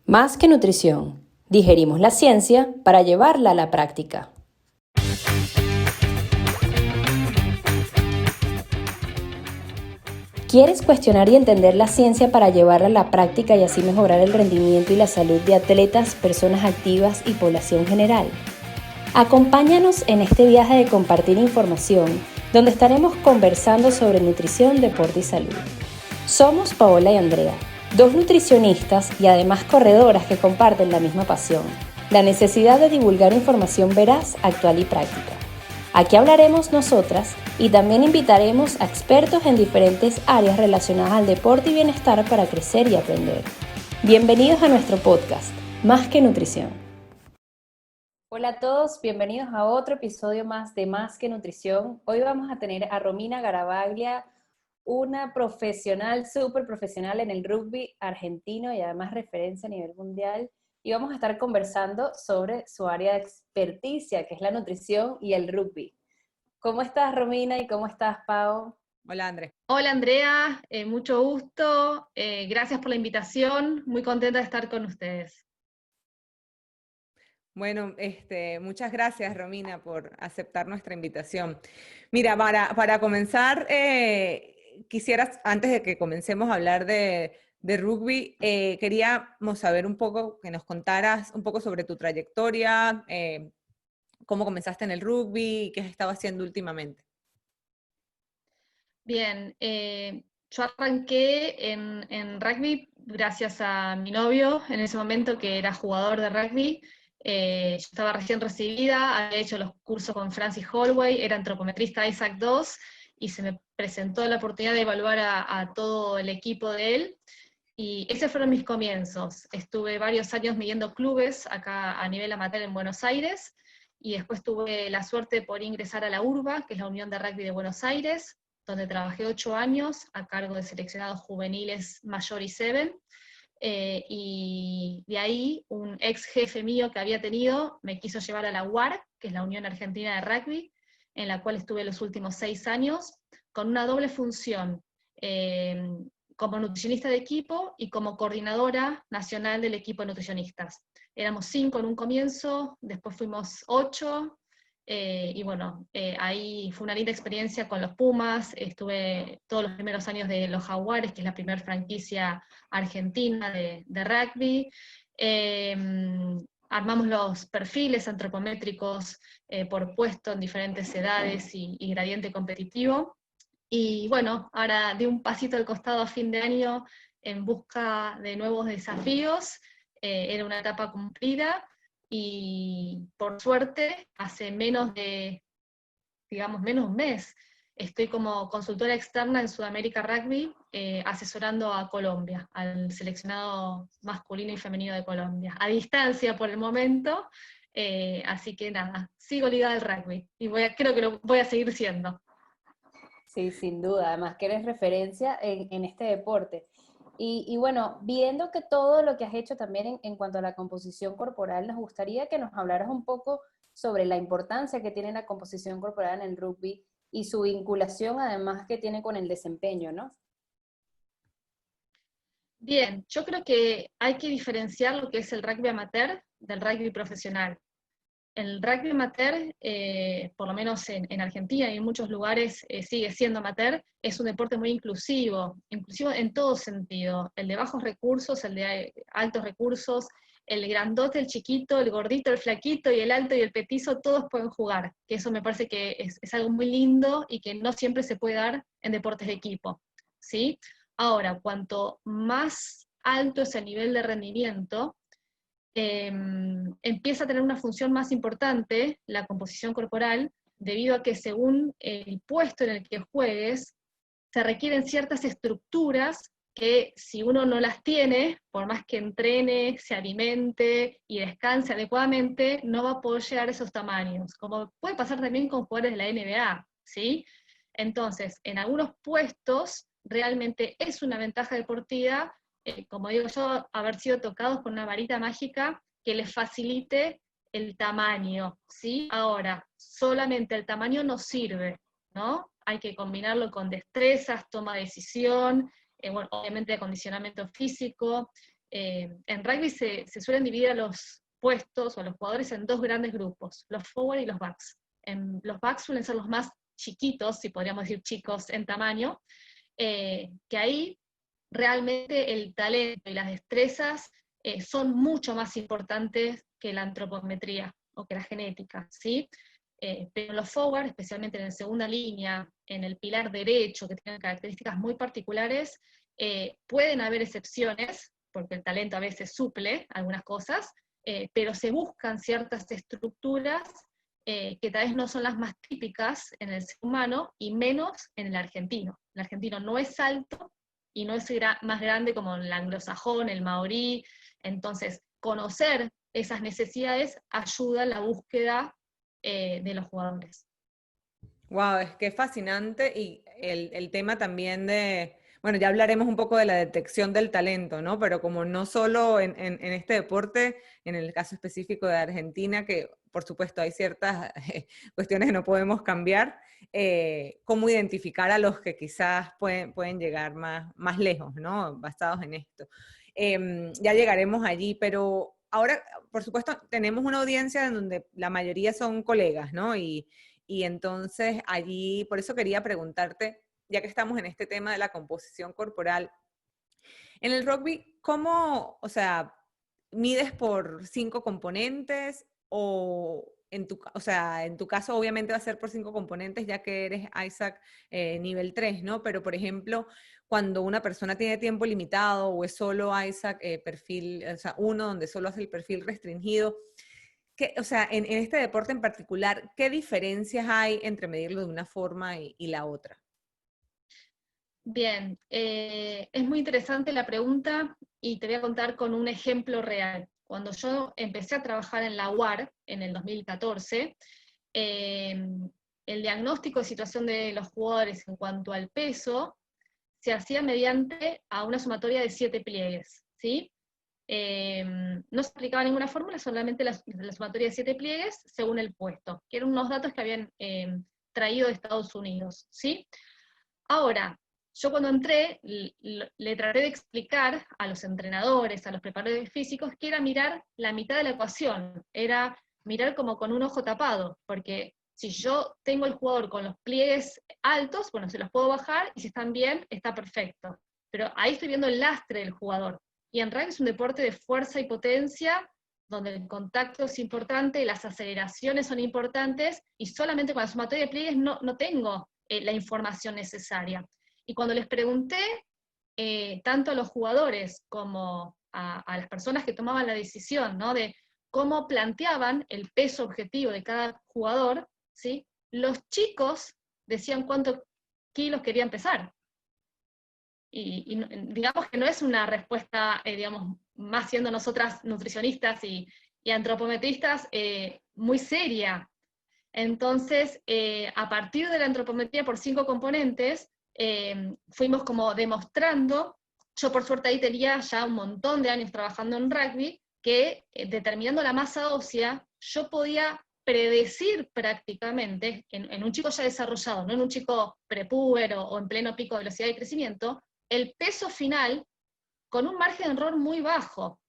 Más que nutrición, digerimos la ciencia para llevarla a la práctica. ¿Quieres cuestionar y entender la ciencia para llevarla a la práctica y así mejorar el rendimiento y la salud de atletas, personas activas y población general? Acompáñanos en este viaje de compartir información, donde estaremos conversando sobre nutrición, deporte y salud. Somos Paola y Andrea, dos nutricionistas y además corredoras que comparten la misma pasión, la necesidad de divulgar información veraz, actual y práctica. Aquí hablaremos nosotras y también invitaremos a expertos en diferentes áreas relacionadas al deporte y bienestar para crecer y aprender. Bienvenidos a nuestro podcast, Más que Nutrición. Hola a todos, bienvenidos a otro episodio más de Más que Nutrición. Hoy vamos a tener a Romina Garavaglia, una profesional, súper profesional en el rugby argentino y además referencia a nivel mundial. Y vamos a estar conversando sobre su área de experticia, que es la nutrición y el rugby. ¿Cómo estás, Romina, y cómo estás, Pau? Hola, André. Hola, Andrea, mucho gusto, gracias por la invitación, muy contenta de estar con ustedes. Bueno, muchas gracias, Romina, por aceptar nuestra invitación. Mira, para comenzar, quisieras, antes de que comencemos a hablar de rugby, queríamos saber un poco, que nos contaras un poco sobre tu trayectoria, cómo comenzaste en el rugby y qué has estado haciendo últimamente. Bien, yo arranqué en rugby gracias a mi novio en ese momento, que era jugador de rugby. Yo estaba recién recibida, había hecho los cursos con Francis Holloway, era antropometrista Isaac II, y se me presentó la oportunidad de evaluar a todo el equipo de él. Y esos fueron mis comienzos. Estuve varios años midiendo clubes acá a nivel amateur en Buenos Aires, y después tuve la suerte de poder ingresar a la URBA, que es la Unión de Rugby de Buenos Aires, donde trabajé 8 años a cargo de seleccionados juveniles mayor y seven. Y de ahí un ex jefe mío que había tenido me quiso llevar a la UAR, que es la Unión Argentina de Rugby, en la cual estuve los últimos 6 años, con una doble función, como nutricionista de equipo y como coordinadora nacional del equipo de nutricionistas. Éramos 5 en un comienzo, después fuimos 8, y bueno, ahí fue una linda experiencia con los Pumas, estuve todos los primeros años de los Jaguares, que es la primera franquicia argentina de rugby. Armamos los perfiles antropométricos por puesto en diferentes edades y gradiente competitivo. Y bueno, ahora di un pasito al costado a fin de año en busca de nuevos desafíos. Era una etapa cumplida, y por suerte, hace menos de un mes, estoy como consultora externa en Sudamérica Rugby, asesorando a Colombia, al seleccionado masculino y femenino de Colombia, a distancia por el momento, así que nada, sigo ligada al rugby, y creo que lo voy a seguir siendo. Sí, sin duda, además que eres referencia en este deporte. Y bueno, viendo que todo lo que has hecho también en cuanto a la composición corporal, nos gustaría que nos hablaras un poco sobre la importancia que tiene la composición corporal en el rugby y su vinculación además que tiene con el desempeño, ¿no? Bien, yo creo que hay que diferenciar lo que es el rugby amateur del rugby profesional. El rugby amateur, por lo menos en Argentina y en muchos lugares sigue siendo amateur, es un deporte muy inclusivo en todo sentido, el de bajos recursos, el de altos recursos, el grandote, el chiquito, el gordito, el flaquito, y el alto y el petizo, todos pueden jugar, que eso me parece que es algo muy lindo y que no siempre se puede dar en deportes de equipo, ¿sí? Ahora, cuanto más alto es el nivel de rendimiento, empieza a tener una función más importante la composición corporal, debido a que según el puesto en el que juegues, se requieren ciertas estructuras que si uno no las tiene, por más que entrene, se alimente y descanse adecuadamente, no va a poder llegar a esos tamaños, como puede pasar también con jugadores de la NBA, ¿sí? Entonces, en algunos puestos realmente es una ventaja deportiva, como digo yo, haber sido tocados con una varita mágica que les facilite el tamaño, ¿sí? Ahora, solamente el tamaño no sirve, ¿no? Hay que combinarlo con destrezas, toma de decisión, bueno, obviamente acondicionamiento físico, En rugby se suelen dividir a los puestos o a los jugadores en dos grandes grupos, los forward y los backs. Los backs suelen ser los más chiquitos, si podríamos decir chicos en tamaño, que ahí realmente el talento y las destrezas son mucho más importantes que la antropometría o que la genética, ¿sí? Pero los forward, especialmente en la segunda línea, en el pilar derecho, que tienen características muy particulares, pueden haber excepciones, porque el talento a veces suple algunas cosas, pero se buscan ciertas estructuras que tal vez no son las más típicas en el ser humano, y menos en el argentino. El argentino no es alto, y no es más grande como el anglosajón, el maorí. Entonces, conocer esas necesidades ayuda en la búsqueda de los jugadores. Wow, es que es fascinante, y el tema también de, bueno, ya hablaremos un poco de la detección del talento, ¿no? Pero como no solo en este deporte, en el caso específico de Argentina, que por supuesto hay ciertas cuestiones que no podemos cambiar, cómo identificar a los que quizás pueden llegar más lejos, ¿no? Basados en esto. Ya llegaremos allí, pero ahora, por supuesto, tenemos una audiencia en donde la mayoría son colegas, ¿no? Y entonces allí, por eso quería preguntarte, ya que estamos en este tema de la composición corporal, en el rugby, ¿cómo, o sea, mides por 5 componentes o en tu caso obviamente va a ser por 5 componentes ya que eres Isaac nivel 3, ¿no? Pero por ejemplo, cuando una persona tiene tiempo limitado o es solo Isaac perfil, o sea, uno donde solo hace el perfil restringido, o sea, en este deporte en particular, ¿qué diferencias hay entre medirlo de una forma y la otra? Bien, es muy interesante la pregunta, y te voy a contar con un ejemplo real. Cuando yo empecé a trabajar en la UAR en el 2014, el diagnóstico de situación de los jugadores en cuanto al peso se hacía mediante a una sumatoria de 7 pliegues, ¿sí? No se aplicaba ninguna fórmula, solamente la sumatoria de 7 pliegues según el puesto, que eran unos datos que habían traído de Estados Unidos, ¿sí? Ahora, yo cuando entré, le traté de explicar a los entrenadores, a los preparadores físicos, que era mirar la mitad de la ecuación, era mirar como con un ojo tapado, porque si yo tengo el jugador con los pliegues altos, bueno, se los puedo bajar, y si están bien, está perfecto. Pero ahí estoy viendo el lastre del jugador. Y en rugby es un deporte de fuerza y potencia, donde el contacto es importante, las aceleraciones son importantes, y solamente con la sumatoria de pliegues no tengo la información necesaria. Y cuando les pregunté, tanto a los jugadores como a las personas que tomaban la decisión, ¿no?, de cómo planteaban el peso objetivo de cada jugador, ¿sí?, los chicos decían cuántos kilos querían pesar. Y digamos que no es una respuesta, digamos, más siendo nosotras nutricionistas y antropometristas, muy seria. Entonces, a partir de la antropometría por 5 componentes, fuimos como demostrando. Yo por suerte ahí tenía ya un montón de años trabajando en rugby, que determinando la masa ósea, yo podía predecir prácticamente, en un chico ya desarrollado, no en un chico prepúbero o en pleno pico de velocidad de crecimiento, el peso final con un margen de error muy bajo.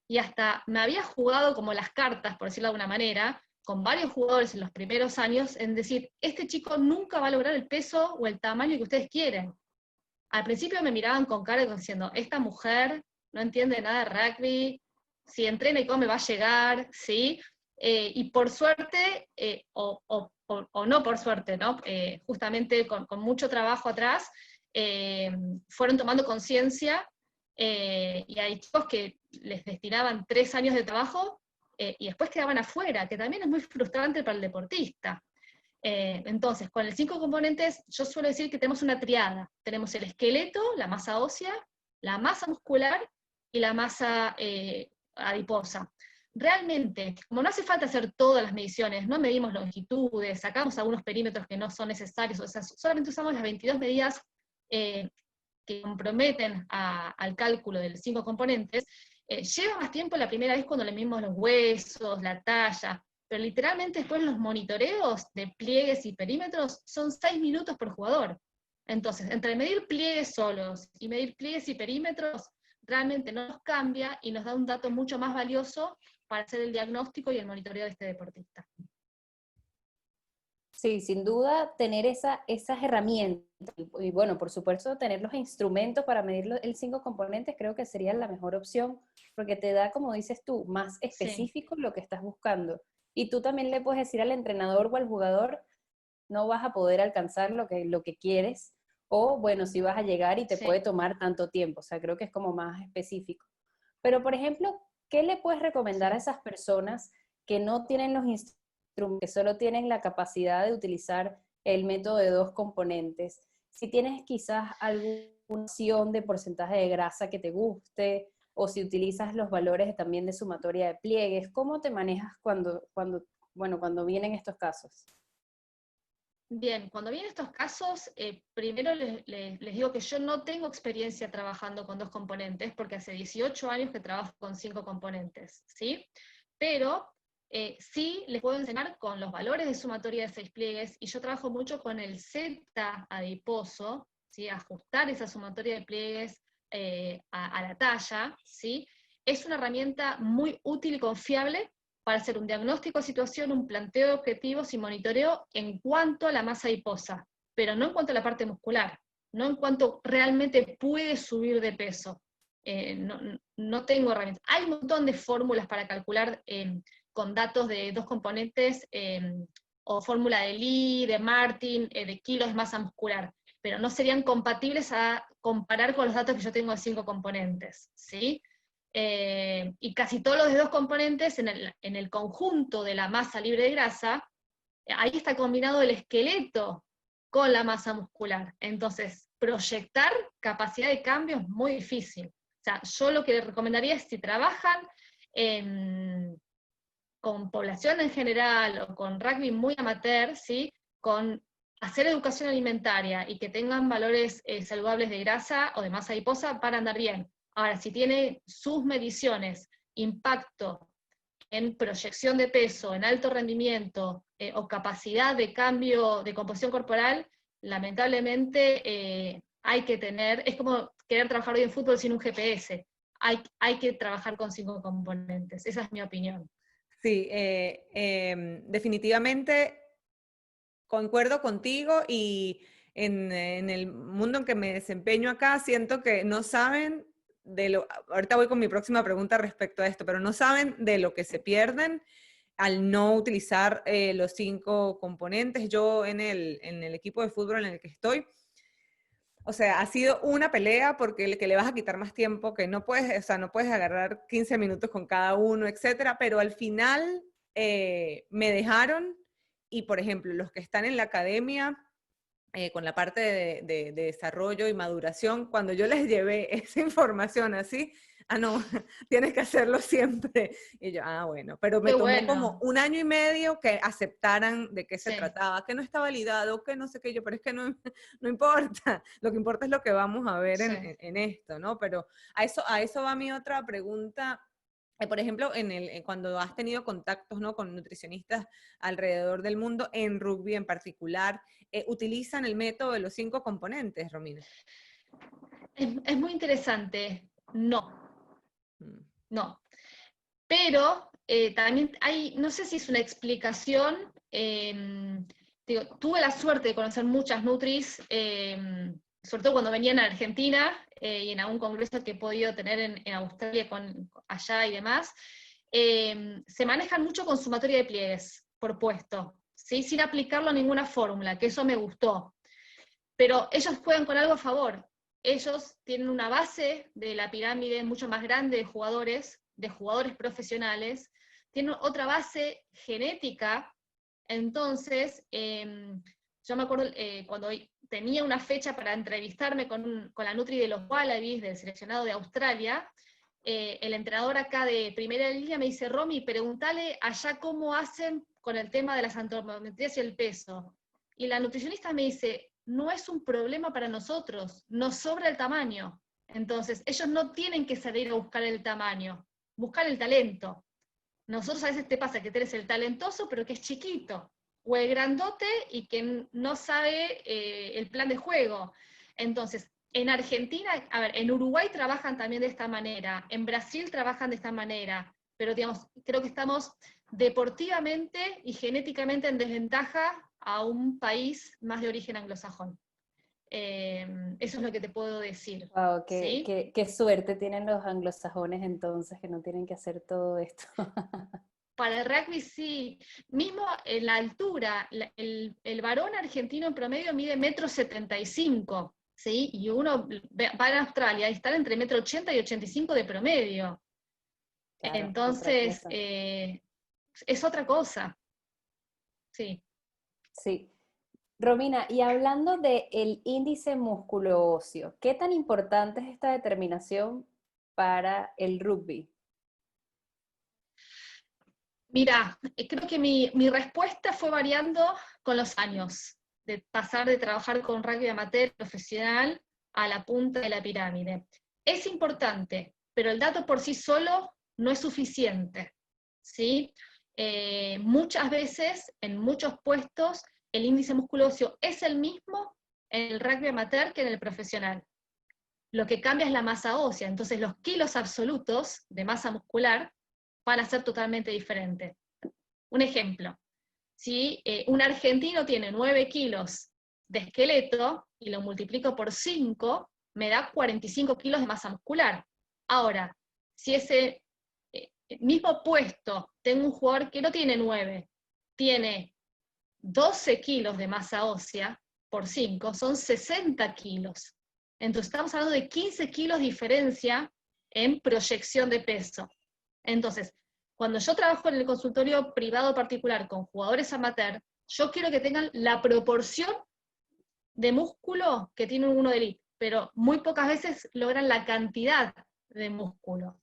Y hasta me había jugado como las cartas, por decirlo de alguna manera, con varios jugadores en los primeros años, en decir, este chico nunca va a lograr el peso o el tamaño que ustedes quieren. Al principio me miraban con cara diciendo, esta mujer no entiende nada de rugby, si entrena y come va a llegar, ¿sí? Y por suerte, o no por suerte, ¿no? Justamente con mucho trabajo atrás, fueron tomando conciencia, y hay chicos que les destinaban 3 años de trabajo, y después quedaban afuera, que también es muy frustrante para el deportista. Entonces, con el 5 componentes, yo suelo decir que tenemos una triada. Tenemos el esqueleto, la masa ósea, la masa muscular y la masa adiposa. Realmente, como no hace falta hacer todas las mediciones, no medimos longitudes, sacamos algunos perímetros que no son necesarios, o sea, solamente usamos las 22 medidas que comprometen al cálculo de los 5 componentes. Lleva más tiempo la primera vez cuando le medimos los huesos, la talla, pero literalmente después los monitoreos de pliegues y perímetros son 6 minutos por jugador. Entonces, entre medir pliegues solos y medir pliegues y perímetros, realmente no nos cambia y nos da un dato mucho más valioso para hacer el diagnóstico y el monitoreo de este deportista. Sí, sin duda tener esas herramientas y bueno, por supuesto tener los instrumentos para medir el 5 componentes creo que sería la mejor opción porque te da, como dices tú, más Sí, específico lo que estás buscando. Y tú también le puedes decir al entrenador o al jugador, no vas a poder alcanzar lo que quieres o bueno, si vas a llegar y te puede sí. tomar tanto tiempo. O sea, creo que es como más específico. Pero, por ejemplo, ¿qué le puedes recomendar a Sí. esas personas que no tienen los instrumentos, que solo tienen la capacidad de utilizar el método de 2 componentes? Si tienes quizás alguna opción de porcentaje de grasa que te guste, o si utilizas los valores también de sumatoria de pliegues, ¿cómo te manejas cuando vienen estos casos? Bien, cuando vienen estos casos, primero les digo que yo no tengo experiencia trabajando con 2 componentes, porque hace 18 años que trabajo con 5 componentes, ¿sí? Pero sí les puedo enseñar con los valores de sumatoria de 6 pliegues, y yo trabajo mucho con el Z adiposo, ¿sí? Ajustar esa sumatoria de pliegues a la talla, ¿sí? Es una herramienta muy útil y confiable para hacer un diagnóstico de situación, un planteo de objetivos y monitoreo en cuanto a la masa adiposa, pero no en cuanto a la parte muscular, no en cuanto realmente puede subir de peso. No tengo herramientas. Hay un montón de fórmulas para calcular con datos de 2 componentes, o fórmula de Lee, de Martin, de kilos de masa muscular, pero no serían compatibles a comparar con los datos que yo tengo de 5 componentes, ¿sí? Y casi todos los de 2 componentes en el conjunto de la masa libre de grasa, ahí está combinado el esqueleto con la masa muscular. Entonces, proyectar capacidad de cambio es muy difícil. O sea, yo lo que les recomendaría es si trabajan con población en general o con rugby muy amateur, ¿sí? Con hacer educación alimentaria y que tengan valores saludables de grasa o de masa adiposa para andar bien. Ahora, si tiene sus mediciones, impacto en proyección de peso, en alto rendimiento o capacidad de cambio de composición corporal, lamentablemente hay que tener, es como querer trabajar hoy en fútbol sin un GPS, hay que trabajar con 5 componentes, esa es mi opinión. Sí, definitivamente concuerdo contigo y en el mundo en que me desempeño acá siento que no saben ahorita voy con mi próxima pregunta respecto a esto, pero no saben de lo que se pierden al no utilizar los 5 componentes. Yo en el equipo de fútbol en el que estoy, o sea, ha sido una pelea porque que le vas a quitar más tiempo, que no puedes, o sea, no puedes agarrar 15 minutos con cada uno, etcétera, pero al final me dejaron y, por ejemplo, los que están en la academia con la parte de desarrollo y maduración, cuando yo les llevé esa información así, no, tienes que hacerlo siempre. Y yo, bueno, pero me Qué tomó como bueno, 1 año y medio que aceptaran de qué se sí, trataba, que no está validado, que no sé qué yo, pero es que no, no importa, lo que importa es lo que vamos a ver sí. en esto, ¿no? Pero a eso va mi otra pregunta. Por ejemplo, cuando has tenido contactos, ¿no?, con nutricionistas alrededor del mundo, en rugby en particular, utilizan el método de los 5 componentes, Romina. Es muy interesante, no, Mm. no. Pero también hay, no sé si es una explicación, digo, tuve la suerte de conocer muchas nutris, sobre todo cuando venían a Argentina y en algún congreso que he podido tener en Australia, allá y demás, se manejan mucho con sumatoria de pliegues por puesto, ¿sí? Sin aplicarlo a ninguna fórmula, que eso me gustó. Pero ellos juegan con algo a favor. Ellos tienen una base de la pirámide mucho más grande de jugadores profesionales, tienen otra base genética. Entonces, yo me acuerdo cuando tenía una fecha para entrevistarme con la Nutri de los Wallabies, del seleccionado de Australia, el entrenador acá de primera línea me dice: Romy, pregúntale allá cómo hacen con el tema de las antropometrías y el peso. Y la nutricionista me dice: no es un problema para nosotros, nos sobra el tamaño. Entonces, ellos no tienen que salir a buscar el tamaño, buscar el talento. Nosotros a veces te pasa que tenés el talentoso, pero que es chiquito, o el grandote y que no sabe el plan de juego. Entonces, En Argentina, a ver, en Uruguay trabajan también de esta manera, en Brasil trabajan de esta manera, pero digamos, creo que estamos deportivamente y genéticamente en desventaja a un país más de origen anglosajón. Eso es lo que te puedo decir, Wow, ¿sí? qué suerte tienen los anglosajones entonces, que no tienen que hacer todo esto. Para el rugby sí, mismo en la altura, el varón argentino en promedio mide 1,75 m, ¿sí? Y uno va a Australia y está entre 1,80 m y 85 de promedio. Claro, otra Entonces, cosa. es otra cosa, sí. Sí. Romina, y hablando del índice músculo óseo, ¿qué tan importante es esta determinación para el rugby? Mira, creo que mi respuesta fue variando con los años, de pasar de trabajar con rugby amateur profesional a la punta de la pirámide. Es importante, pero el dato por sí solo no es suficiente, ¿sí? Muchas veces, en muchos puestos, el índice músculo óseo es el mismo en el rugby amateur que en el profesional. Lo que cambia es la masa ósea, entonces los kilos absolutos de masa muscular van a ser totalmente diferentes. Un ejemplo, si un argentino tiene 9 kilos de esqueleto y lo multiplico por 5, me da 45 kilos de masa muscular. Ahora, si ese mismo puesto tengo un jugador que no tiene 9, tiene 12 kilos de masa ósea por 5, son 60 kilos. Entonces estamos hablando de 15 kilos de diferencia en proyección de peso. Entonces, cuando yo trabajo en el consultorio privado particular con jugadores amateur, yo quiero que tengan la proporción de músculo que tiene uno de elite, pero muy pocas veces logran la cantidad de músculo.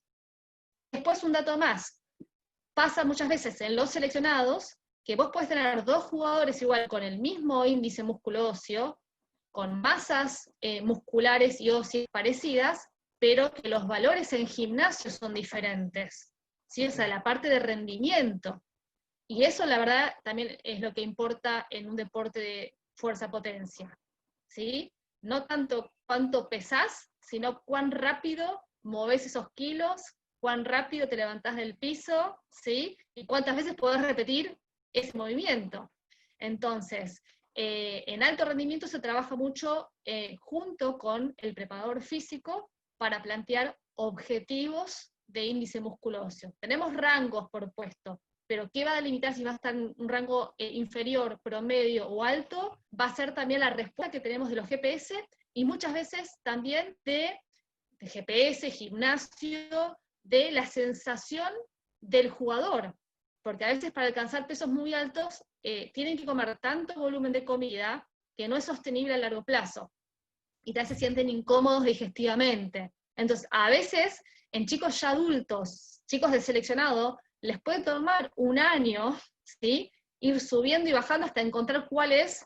Después un dato más, pasa muchas veces en los seleccionados que vos podés tener dos jugadores igual con el mismo índice músculo óseo, con masas musculares y óseas parecidas, pero que los valores en gimnasio son diferentes, ¿sí? O sea, la parte de rendimiento. Y eso, la verdad, también es lo que importa en un deporte de fuerza-potencia, ¿sí? No tanto cuánto pesás, sino cuán rápido movés esos kilos, cuán rápido te levantás del piso, ¿sí? Y cuántas veces podés repetir ese movimiento. Entonces, en alto rendimiento se trabaja mucho junto con el preparador físico para plantear objetivos de índice músculo óseo. Tenemos rangos por puesto, pero ¿qué va a delimitar si va a estar en un rango inferior, promedio o alto? Va a ser también la respuesta que tenemos de los GPS y muchas veces también de GPS, gimnasio, de la sensación del jugador, porque a veces para alcanzar pesos muy altos tienen que comer tanto volumen de comida que no es sostenible a largo plazo y tal vez se sienten incómodos digestivamente. Entonces, a veces en chicos ya adultos, chicos de seleccionado, les puede tomar un año, ¿sí? Ir subiendo y bajando hasta encontrar cuál es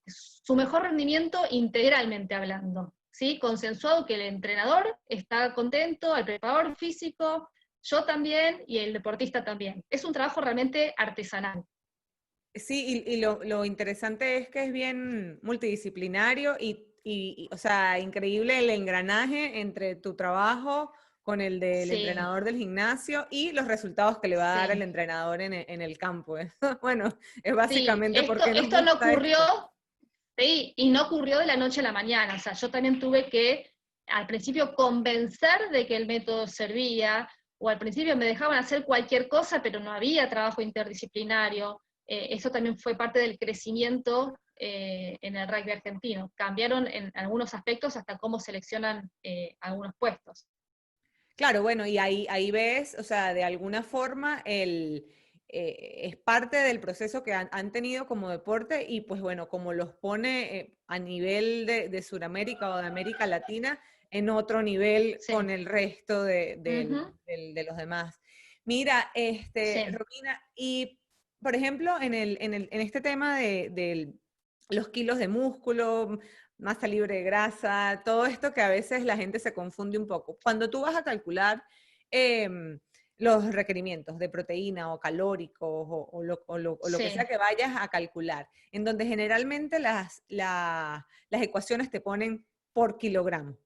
su mejor rendimiento integralmente hablando, ¿sí? Consensuado que el entrenador está contento, el preparador físico, yo también y el deportista también. Es un trabajo realmente artesanal. Sí, y lo interesante es que es bien multidisciplinario o sea, increíble el engranaje entre tu trabajo con el del Sí, entrenador del gimnasio y los resultados que le va a dar el sí. entrenador en el campo. Bueno, es Sí, básicamente porque nos esto no gusta ocurrió, esto. sí, y no ocurrió de la noche a la mañana. O sea, yo también tuve que al principio convencer de que el método servía, o al principio me dejaban hacer cualquier cosa, pero no había trabajo interdisciplinario. Eso también fue parte del crecimiento en el rugby argentino. Cambiaron en algunos aspectos hasta cómo seleccionan algunos puestos. Claro, bueno, y ahí ves, o sea, de alguna forma es parte del proceso que han tenido como deporte y pues bueno, como los pone a nivel de Sudamérica o de América Latina en otro nivel con Sí, el resto ujú, de los demás. Mira, sí, Romina, y por ejemplo, en este tema de los kilos de músculo, masa libre de grasa, todo esto que a veces la gente se confunde un poco. Cuando tú vas a calcular los requerimientos de proteína o calóricos o lo que sea sí, que vayas a calcular, en donde generalmente las ecuaciones te ponen por kilogramo.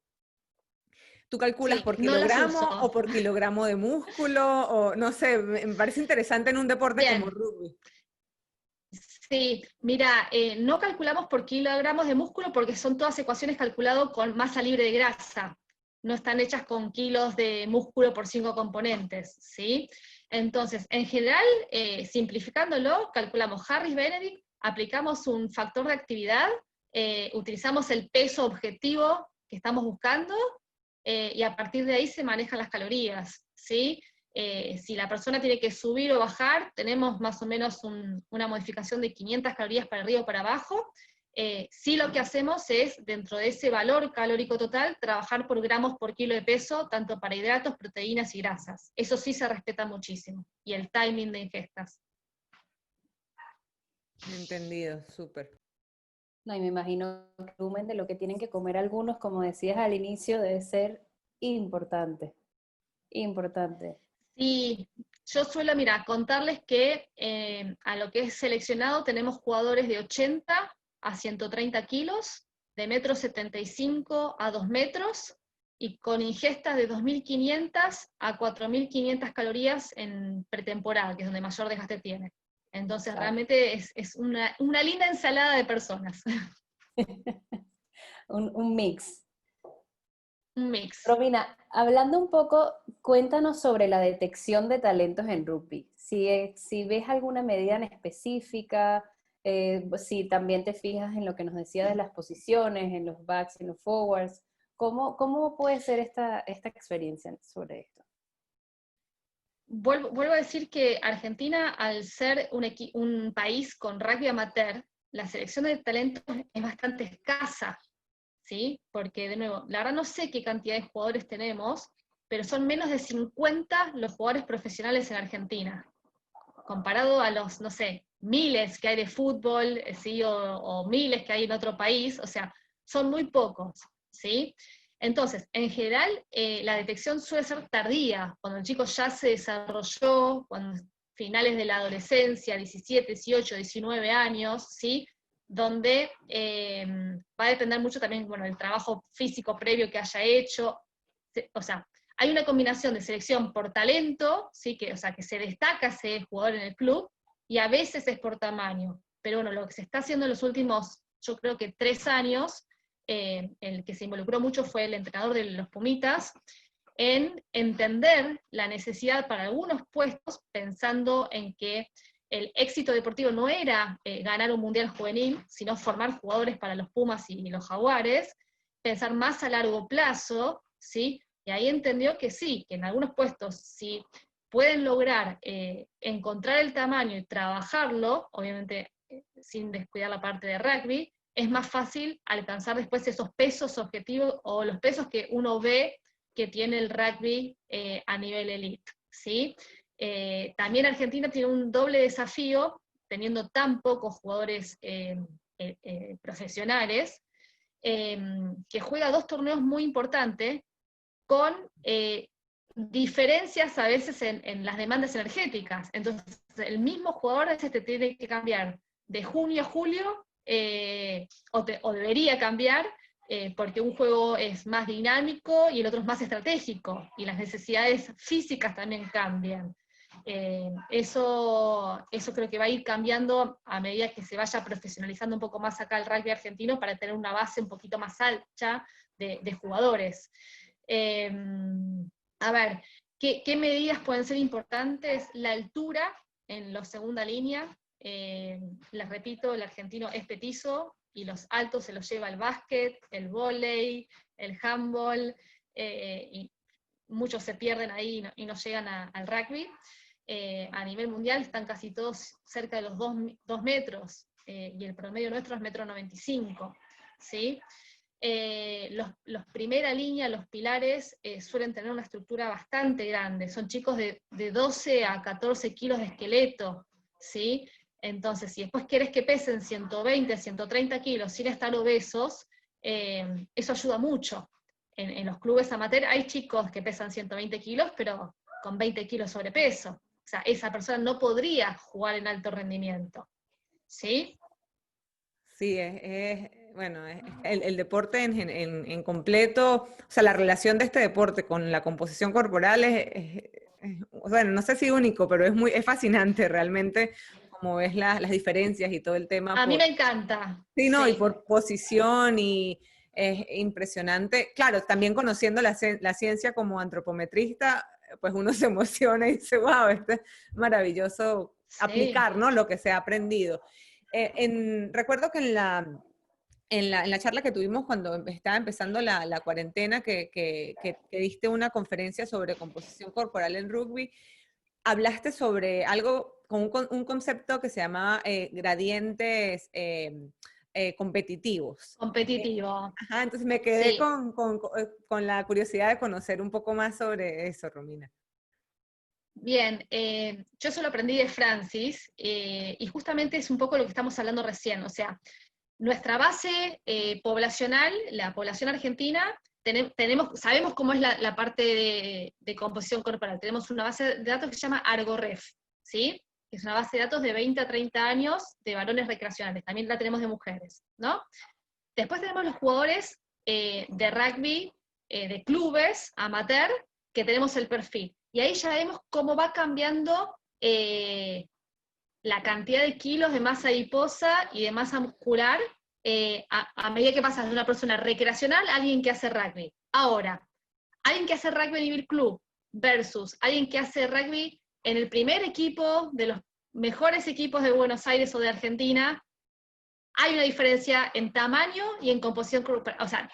¿Tú calculas Sí, por no las kilogramo uso. o por kilogramo de músculo? O no sé, me parece interesante en un deporte como Bien, rugby. sí, mira, no calculamos por kilogramos de músculo porque son todas ecuaciones calculadas con masa libre de grasa. No están hechas con kilos de músculo por 5 componentes, ¿sí? Entonces, en general, simplificándolo, calculamos Harris-Benedict, aplicamos un factor de actividad, utilizamos el peso objetivo que estamos buscando, y a partir de ahí se manejan las calorías, ¿sí? Si la persona tiene que subir o bajar, tenemos más o menos una modificación de 500 calorías para arriba o para abajo. Sí, lo que hacemos es, dentro de ese valor calórico total, trabajar por gramos por kilo de peso, tanto para hidratos, proteínas y grasas. Eso sí se respeta muchísimo. Y el timing de ingestas. Entendido, súper. No, y me imagino que el volumen de lo que tienen que comer algunos, como decías al inicio, debe ser importante, importante. Sí, yo suelo, mira, contarles que a lo que es seleccionado tenemos jugadores de 80 a 130 kilos, de 1,75 m a 2 metros, y con ingestas de 2.500 a 4.500 calorías en pretemporada, que es donde mayor desgaste tiene. Entonces Exacto. realmente es una linda ensalada de personas, Un mix. un mix. Romina, hablando un poco, cuéntanos sobre la detección de talentos en rugby. Si ves alguna medida en específica, si también te fijas en lo que nos decía de las posiciones, en los backs, en los forwards, ¿cómo puede ser esta experiencia sobre esto? Vuelvo a decir que Argentina, al ser un país con rugby amateur, la selección de talentos es bastante escasa, ¿sí? Porque, de nuevo, la verdad no sé qué cantidad de jugadores tenemos, pero son menos de 50 los jugadores profesionales en Argentina, comparado a los, no sé, miles que hay de fútbol, ¿sí? O miles que hay en otro país, o sea, son muy pocos, ¿sí? Entonces, en general, la detección suele ser tardía, cuando el chico ya se desarrolló, cuando finales de la adolescencia, 17, 18, 19 años, ¿sí? Donde va a depender mucho también, bueno, del trabajo físico previo que haya hecho, o sea, hay una combinación de selección por talento, ¿sí? O sea, que se destaca ese jugador en el club, y a veces es por tamaño. Pero bueno, lo que se está haciendo en los últimos, yo creo que 3 años, el que se involucró mucho fue el entrenador de los Pumitas, en entender la necesidad para algunos puestos, pensando en que el éxito deportivo no era ganar un mundial juvenil, sino formar jugadores para los Pumas y los Jaguares, pensar más a largo plazo, ¿sí? Y ahí entendió que sí, que en algunos puestos, si pueden lograr encontrar el tamaño y trabajarlo, obviamente sin descuidar la parte de rugby, es más fácil alcanzar después esos pesos objetivos o los pesos que uno ve que tiene el rugby a nivel elite, ¿sí? También Argentina tiene un doble desafío, teniendo tan pocos jugadores profesionales, que juega 2 torneos muy importantes, con diferencias a veces en las demandas energéticas. Entonces, el mismo jugador a veces te tiene que cambiar de junio a julio, o debería cambiar, porque un juego es más dinámico y el otro es más estratégico, y las necesidades físicas también cambian. Eso creo que va a ir cambiando a medida que se vaya profesionalizando un poco más acá el rugby argentino, para tener una base un poquito más alta de jugadores. A ver, ¿qué medidas pueden ser importantes? La altura en la segunda línea. Les repito, el argentino es petizo, y los altos se los lleva el básquet, el vóley, el handball, y muchos se pierden ahí y no llegan al rugby. A nivel mundial están casi todos cerca de los 2 metros, y el promedio nuestro es 1,95 m, ¿sí? Los primera línea, los pilares, suelen tener una estructura bastante grande, son chicos de 12 a 14 kilos de esqueleto, ¿sí? Entonces, si después querés que pesen 120, 130 kilos sin estar obesos, eso ayuda mucho. En los clubes amateur hay chicos que pesan 120 kilos, pero con 20 kilos sobrepeso. O sea, esa persona no podría jugar en alto rendimiento, ¿sí? Sí, bueno, el deporte en completo, o sea, la relación de este deporte con la composición corporal bueno, no sé si único, pero es fascinante realmente como ves las diferencias y todo el tema A mí por, me encanta, sí, no, y sí. por posición y es impresionante. Claro, también conociendo la ciencia como antropometrista, pues uno se emociona y dice, wow, esto es maravilloso Sí. aplicar, ¿no? Lo que se ha aprendido. Recuerdo que en la charla que tuvimos cuando estaba empezando la cuarentena, que diste una conferencia sobre composición corporal en rugby, hablaste sobre algo, con un concepto que se llamaba gradientes competitivos. Competitivo, Ajá, entonces me quedé sí. con la curiosidad de conocer un poco más sobre eso, Romina. Bien, yo eso lo aprendí de Francis, y justamente es un poco lo que estamos hablando recién, o sea, nuestra base poblacional, la población argentina, sabemos cómo es la parte de composición corporal. Tenemos una base de datos que se llama ArgoRef, ¿sí? Que es una base de datos de 20 a 30 años de varones recreacionales. También la tenemos de mujeres, ¿no? Después tenemos los jugadores de rugby, de clubes, amateur, que tenemos el perfil. Y ahí ya vemos cómo va cambiando la cantidad de kilos de masa adiposa y de masa muscular a medida que pasas de una persona recreacional a alguien que hace rugby. Ahora, alguien que hace rugby a nivel club versus alguien que hace rugby en el primer equipo de los mejores equipos de Buenos Aires o de Argentina, hay una diferencia en tamaño y en composición corporal. O sea,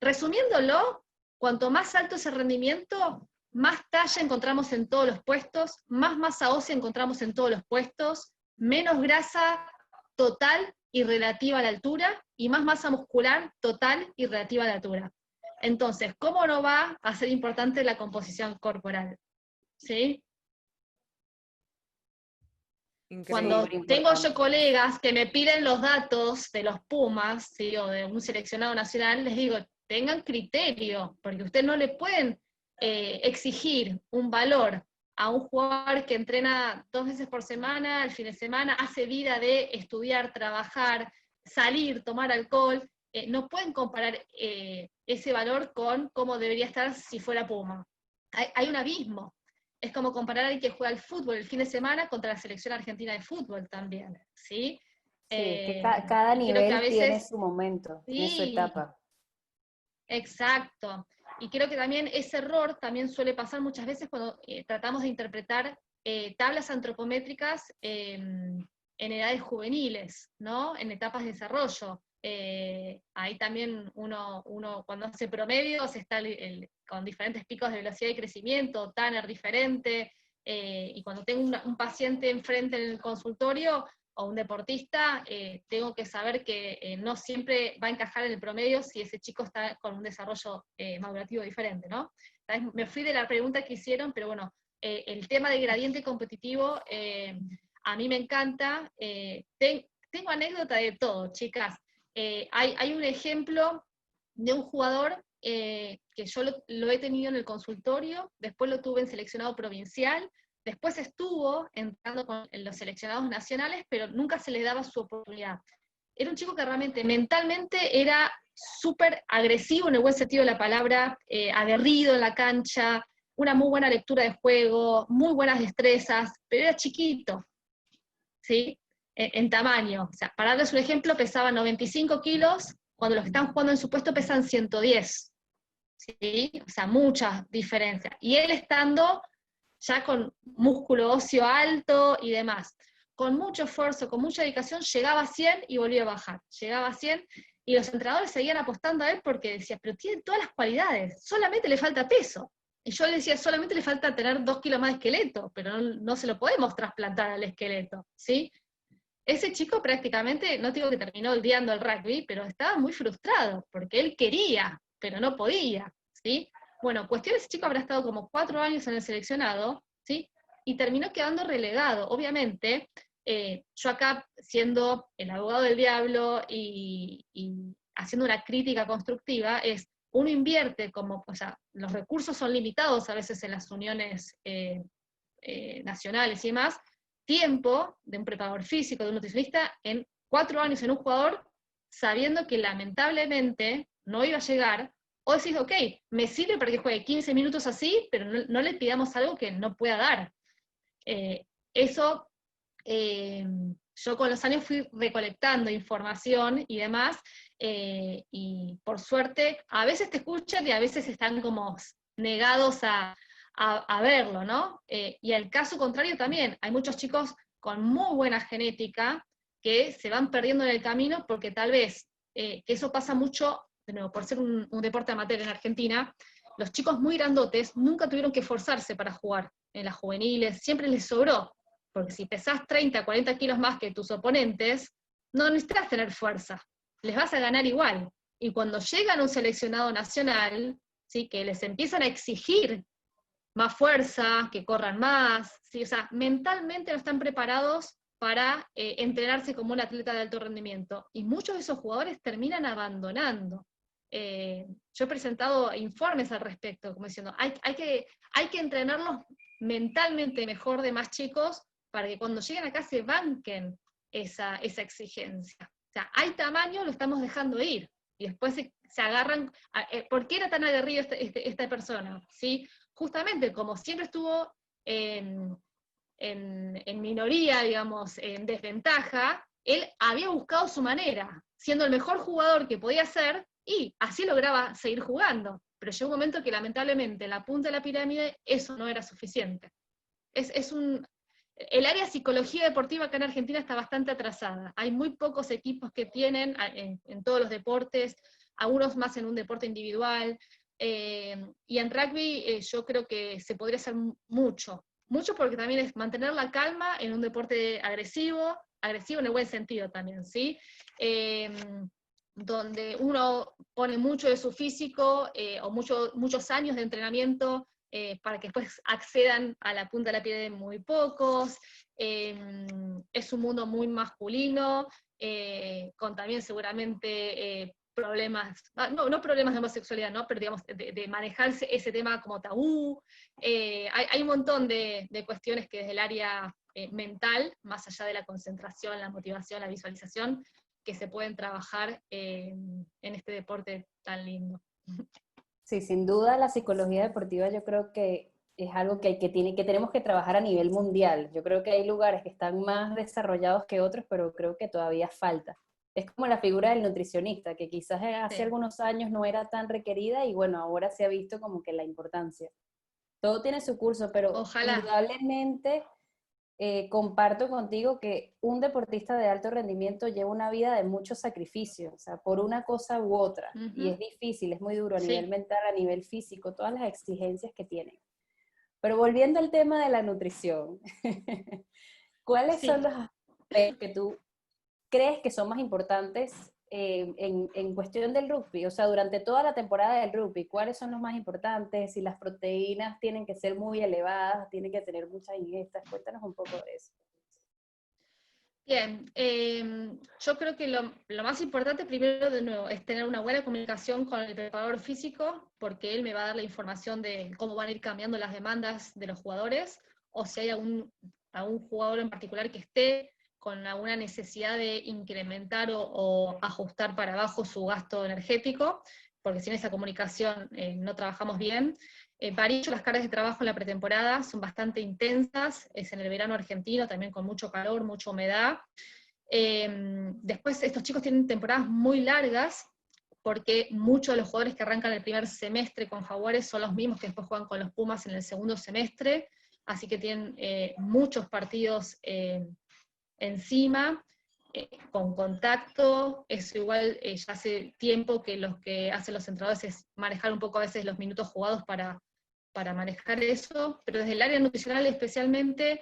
resumiéndolo, cuanto más alto es el rendimiento, más talla encontramos en todos los puestos, más masa ósea encontramos en todos los puestos, menos grasa total y relativa a la altura, y más masa muscular total y relativa a la altura. Entonces, ¿cómo no va a ser importante la composición corporal? ¿Sí? Increíble. Cuando Súper tengo yo importante. colegas que me piden los datos de los Pumas, ¿sí? O de un seleccionado nacional, les digo, tengan criterio, porque ustedes no le pueden exigir un valor a un jugador que entrena 2 veces por semana, al fin de semana, hace vida de estudiar, trabajar, salir, tomar alcohol. No pueden comparar ese valor con cómo debería estar si fuera Puma. Hay un abismo. Es como comparar a alguien que juega al fútbol el fin de semana contra la selección argentina de fútbol también, ¿sí? Sí, es que cada Y creo que a nivel tiene veces, su momento, tiene su sí, etapa. exacto. Y creo que también ese error también suele pasar muchas veces cuando tratamos de interpretar tablas antropométricas en edades juveniles, ¿no? En etapas de desarrollo. Ahí también uno cuando hace promedios está con diferentes picos de velocidad de crecimiento, Tanner diferente, y cuando tengo un paciente enfrente en el consultorio, o un deportista, tengo que saber que no siempre va a encajar en el promedio si ese chico está con un desarrollo madurativo diferente, ¿no? Me fui de la pregunta que hicieron, pero bueno, el tema de gradiente competitivo a mí me encanta. Tengo anécdota de todo, chicas. Hay un ejemplo de un jugador que yo lo he tenido en el consultorio, después lo tuve en seleccionado provincial, después estuvo entrando en los seleccionados nacionales, pero nunca se le daba su oportunidad. Era un chico que realmente mentalmente era súper agresivo en el buen sentido de la palabra, aguerrido en la cancha, una muy buena lectura de juego, muy buenas destrezas, pero era chiquito, ¿sí? En tamaño. O sea, para darles un ejemplo, pesaba 95 kilos, cuando los que están jugando en su puesto pesan 110. ¿Sí? O sea, mucha diferencia. Y él estando ya con músculo óseo alto y demás. Con mucho esfuerzo, con mucha dedicación, llegaba a 100 y volvía a bajar. Llegaba a 100 y los entrenadores seguían apostando a él porque decían, pero tiene todas las cualidades, solamente le falta peso. Y yo le decía, solamente le falta tener 2 kilos más de esqueleto, pero no se lo podemos trasplantar al esqueleto, ¿sí? Ese chico prácticamente, no digo que terminó odiando el rugby, pero estaba muy frustrado, porque él quería, pero no podía, ¿sí? Bueno, cuestión, ese chico habrá estado como 4 años en el seleccionado, ¿sí? Y terminó quedando relegado. Obviamente, yo acá, siendo el abogado del diablo y haciendo una crítica constructiva, es, uno invierte como, o sea, los recursos son limitados a veces en las uniones nacionales y demás, tiempo de un preparador físico, de un nutricionista, en 4 años en un jugador, sabiendo que lamentablemente no iba a llegar, o decís, ok, me sirve para que juegue 15 minutos así, pero no le pidamos algo que no pueda dar. Eso, yo con los años fui recolectando información y demás, y por suerte, a veces te escuchan y a veces están como negados a verlo, ¿no? Y al caso contrario también, hay muchos chicos con muy buena genética que se van perdiendo en el camino porque tal vez, que eso pasa mucho, de nuevo, por ser un deporte amateur en Argentina, los chicos muy grandotes nunca tuvieron que esforzarse para jugar en las juveniles, siempre les sobró, porque si pesás 30, 40 kilos más que tus oponentes, no necesitas tener fuerza, les vas a ganar igual. Y cuando llegan a un seleccionado nacional, ¿sí?, que les empiezan a exigir más fuerza, que corran más, ¿sí? O sea, mentalmente no están preparados para entrenarse como un atleta de alto rendimiento. Y muchos de esos jugadores terminan abandonando. Yo he presentado informes al respecto, como diciendo, hay que entrenarlos mentalmente mejor de más chicos para que cuando lleguen acá se banquen esa exigencia. O sea, hay tamaño, lo estamos dejando ir. Y después se agarran, ¿por qué era tan aguerrido esta persona? ¿Sí? Justamente, como siempre estuvo en minoría, digamos, en desventaja, él había buscado su manera, siendo el mejor jugador que podía ser, y así lograba seguir jugando. Pero llegó un momento que lamentablemente en la punta de la pirámide eso no era suficiente. El área de psicología deportiva acá en Argentina está bastante atrasada. Hay muy pocos equipos que tienen en todos los deportes, algunos más en un deporte individual, y en rugby yo creo que se podría hacer mucho porque también es mantener la calma en un deporte agresivo en el buen sentido también, ¿sí? Donde uno pone mucho de su físico o muchos años de entrenamiento para que después accedan a la punta de la pirámide muy pocos. Es un mundo muy masculino, con también seguramente problemas, no problemas de homosexualidad, ¿no? Pero digamos, de manejarse ese tema como tabú. Hay un montón de cuestiones que desde el área mental, más allá de la concentración, la motivación, la visualización, que se pueden trabajar en este deporte tan lindo. Sí, sin duda la psicología deportiva yo creo que es algo que tenemos que trabajar a nivel mundial. Yo creo que hay lugares que están más desarrollados que otros, pero creo que todavía falta. Es como la figura del nutricionista, que quizás hace algunos años no era tan requerida y bueno, ahora se ha visto como que la importancia. Todo tiene su curso, pero Ojalá. indudablemente comparto contigo que un deportista de alto rendimiento lleva una vida de mucho sacrificio, o sea, por una cosa u otra, y es difícil, es muy duro a nivel mental, a nivel físico, todas las exigencias que tienen. Pero volviendo al tema de la nutrición, ¿cuáles son los aspectos que tú crees que son más importantes en cuestión del rugby? O sea, durante toda la temporada del rugby, ¿cuáles son los más importantes? Si las proteínas tienen que ser muy elevadas, tienen que tener muchas ingestas. Cuéntanos un poco de eso. Bien, yo creo que lo más importante primero, de nuevo, es tener una buena comunicación con el preparador físico, porque él me va a dar la información de cómo van a ir cambiando las demandas de los jugadores, o si hay algún jugador en particular que esté con alguna necesidad de incrementar o ajustar para abajo su gasto energético, porque sin esa comunicación no trabajamos bien. Para ello las cargas de trabajo en la pretemporada son bastante intensas, es en el verano argentino, también con mucho calor, mucha humedad. Después estos chicos tienen temporadas muy largas, porque muchos de los jugadores que arrancan el primer semestre con Jaguares son los mismos que después juegan con los Pumas en el segundo semestre, así que tienen muchos partidos encima, con contacto. Eso igual ya hace tiempo que los que hacen los entrenadores es manejar un poco a veces los minutos jugados para manejar eso, pero desde el área nutricional especialmente,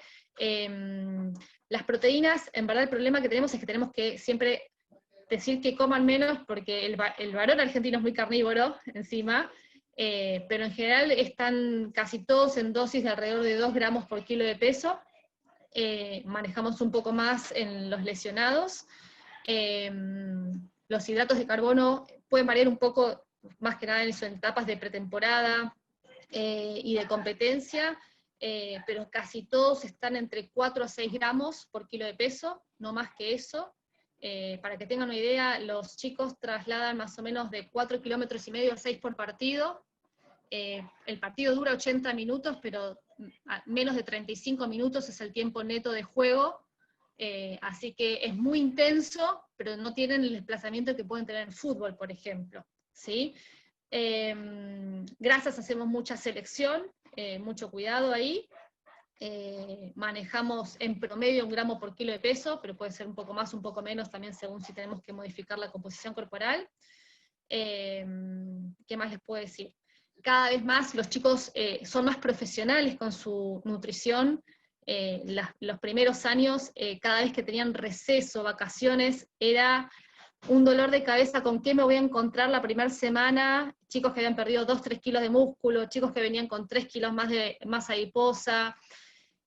las proteínas, en verdad el problema que tenemos es que tenemos que siempre decir que coman menos, porque el varón argentino es muy carnívoro encima, pero en general están casi todos en dosis de alrededor de 2 gramos por kilo de peso. Manejamos un poco más en los lesionados. Los hidratos de carbono pueden variar un poco, más que nada en etapas de pretemporada y de competencia, pero casi todos están entre 4 a 6 gramos por kilo de peso, no más que eso. Para que tengan una idea, los chicos trasladan más o menos de 4,5 kilómetros a 6 por partido. El partido dura 80 minutos, pero menos de 35 minutos es el tiempo neto de juego, así que es muy intenso, pero no tienen el desplazamiento que pueden tener en fútbol, por ejemplo, ¿sí? Gracias, hacemos mucha selección, mucho cuidado ahí, manejamos en promedio 1 gramo por kilo de peso, pero puede ser un poco más, un poco menos, también según si tenemos que modificar la composición corporal. ¿Qué más les puedo decir? Cada vez más los chicos son más profesionales con su nutrición. Los primeros años, cada vez que tenían receso, vacaciones, era un dolor de cabeza con qué me voy a encontrar la primera semana, chicos que habían perdido 2-3 kilos de músculo, chicos que venían con 3 kilos más de masa adiposa,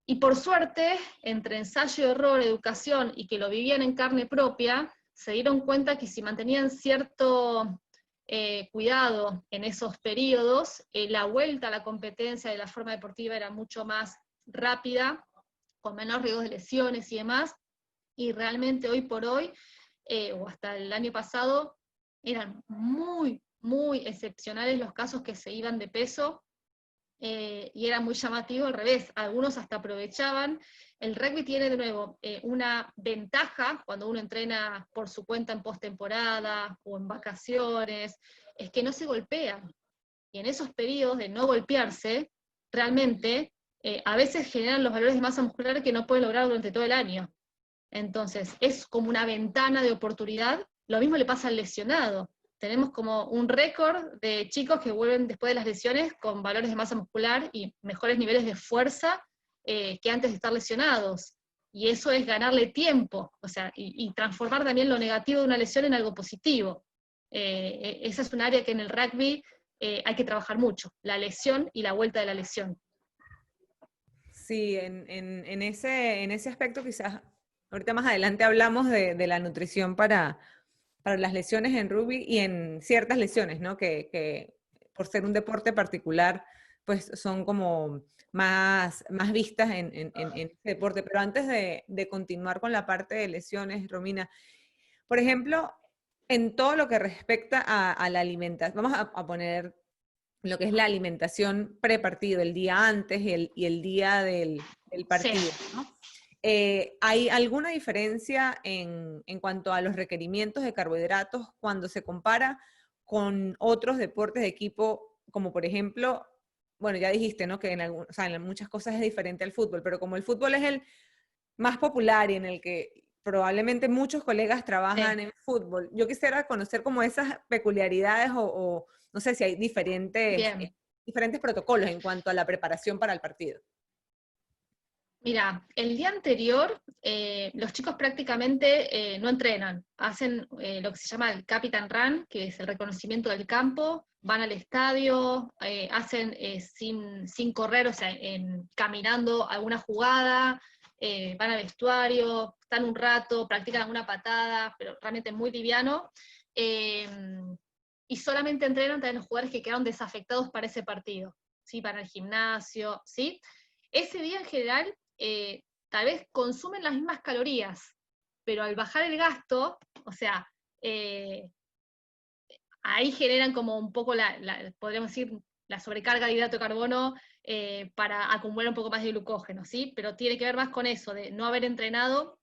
y por suerte, entre ensayo, error, educación, y que lo vivían en carne propia, se dieron cuenta que si mantenían cierto cuidado en esos periodos, la vuelta a la competencia de la forma deportiva era mucho más rápida, con menos riesgos de lesiones y demás, y realmente hoy por hoy, o hasta el año pasado, eran muy, muy excepcionales los casos que se iban de peso, y era muy llamativo al revés, algunos hasta aprovechaban. El rugby tiene de nuevo una ventaja cuando uno entrena por su cuenta en postemporada o en vacaciones, es que no se golpean. Y en esos periodos de no golpearse, realmente a veces generan los valores de masa muscular que no pueden lograr durante todo el año. Entonces, es como una ventana de oportunidad. Lo mismo le pasa al lesionado. Tenemos como un récord de chicos que vuelven después de las lesiones con valores de masa muscular y mejores niveles de fuerza que antes de estar lesionados. Y eso es ganarle tiempo, o sea, y transformar también lo negativo de una lesión en algo positivo. Esa es un área que en el rugby hay que trabajar mucho, la lesión y la vuelta de la lesión. Sí, en ese aspecto quizás, ahorita más adelante hablamos de la nutrición para las lesiones en rugby y en ciertas lesiones, ¿no? Que por ser un deporte particular, pues son como más vistas en este deporte. Pero antes de continuar con la parte de lesiones, Romina, por ejemplo, en todo lo que respecta a la alimentación, vamos a poner lo que es la alimentación prepartido, el día antes y el día del partido, Sí. ¿no? ¿Hay alguna diferencia en cuanto a los requerimientos de carbohidratos cuando se compara con otros deportes de equipo, como por ejemplo, bueno, ya dijiste, ¿no? Que o sea, en muchas cosas es diferente al fútbol, pero como el fútbol es el más popular y en el que probablemente muchos colegas trabajan Sí. en fútbol, yo quisiera conocer como esas peculiaridades o no sé si hay Bien. diferentes protocolos en cuanto a la preparación para el partido. Mira, el día anterior los chicos prácticamente no entrenan, hacen lo que se llama el Captain Run, que es el reconocimiento del campo, van al estadio, hacen sin correr, o sea, caminando alguna jugada, van al vestuario, están un rato, practican alguna patada, pero realmente muy liviano, eh, y solamente entrenan también los jugadores que quedaron desafectados para ese partido, ¿sí? Para el gimnasio, ¿sí? Ese día en general tal vez consumen las mismas calorías, pero al bajar el gasto, o sea, ahí generan como un poco podríamos decir, la sobrecarga de hidrato de carbono para acumular un poco más de glucógeno, ¿sí? Pero tiene que ver más con eso, de no haber entrenado.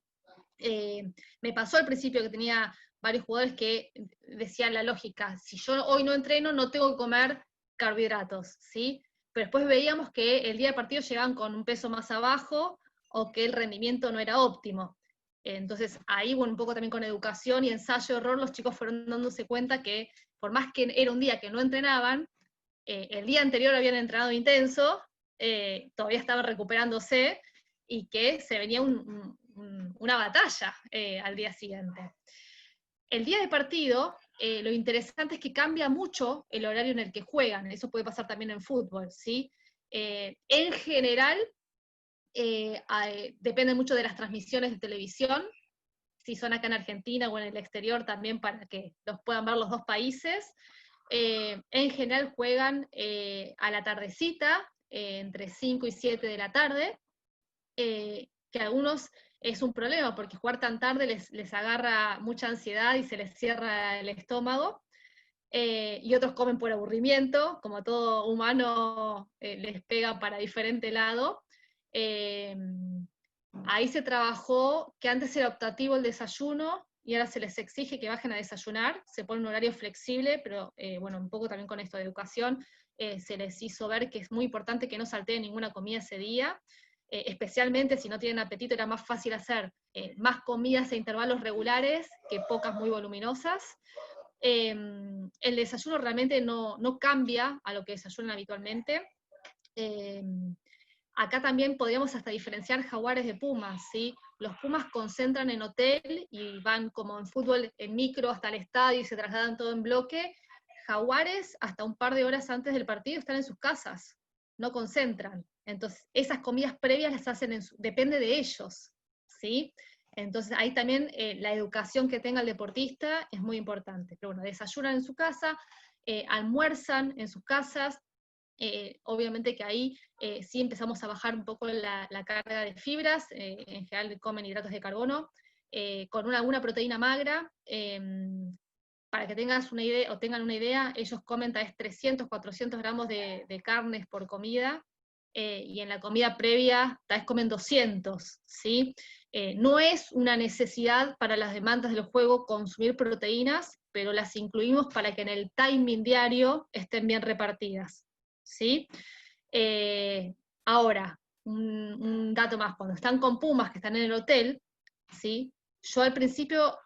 Me pasó al principio que tenía varios jugadores que decían la lógica, si yo hoy no entreno, no tengo que comer carbohidratos, ¿sí? Pero después veíamos que el día del partido llegaban con un peso más abajo o que el rendimiento no era óptimo. Entonces ahí, bueno, un poco también con educación y ensayo-error, los chicos fueron dándose cuenta que por más que era un día que no entrenaban, el día anterior habían entrenado intenso, todavía estaban recuperándose, y que se venía una batalla al día siguiente. El día de partido, lo interesante es que cambia mucho el horario en el que juegan, eso puede pasar también en fútbol, ¿sí? En general, depende mucho de las transmisiones de televisión, si son acá en Argentina o en el exterior también para que los puedan ver los dos países. En general juegan a la tardecita, entre 5 y 7 de la tarde, que algunos es un problema, porque jugar tan tarde les agarra mucha ansiedad y se les cierra el estómago. Y otros comen por aburrimiento, como todo humano les pega para diferente lado. Ahí se trabajó que antes era optativo el desayuno, y ahora se les exige que bajen a desayunar, se pone un horario flexible, pero bueno, un poco también con esto de educación, se les hizo ver que es muy importante que no salteen ninguna comida ese día, especialmente si no tienen apetito, era más fácil hacer más comidas a intervalos regulares que pocas muy voluminosas. El desayuno realmente no cambia a lo que desayunan habitualmente. Acá también podríamos hasta diferenciar jaguares de pumas, ¿sí? Los pumas concentran en hotel y van como en fútbol en micro hasta el estadio y se trasladan todo en bloque. Jaguares, hasta un par de horas antes del partido, están en sus casas, no concentran. Entonces, esas comidas previas las hacen, depende de ellos, ¿sí? Entonces, ahí también la educación que tenga el deportista es muy importante. Pero bueno, desayunan en su casa, almuerzan en sus casas. Obviamente que ahí sí empezamos a bajar un poco la carga de fibras, en general comen hidratos de carbono, con alguna proteína magra. Para que tengas una idea, o tengan una idea, ellos comen tal vez 300, 400 gramos de carnes por comida, y en la comida previa tal vez comen 200, ¿sí? No es una necesidad para las demandas del juego consumir proteínas, pero las incluimos para que en el timing diario estén bien repartidas, ¿sí? Ahora, un dato más, cuando están con pumas que están en el hotel, ¿sí? Yo al principio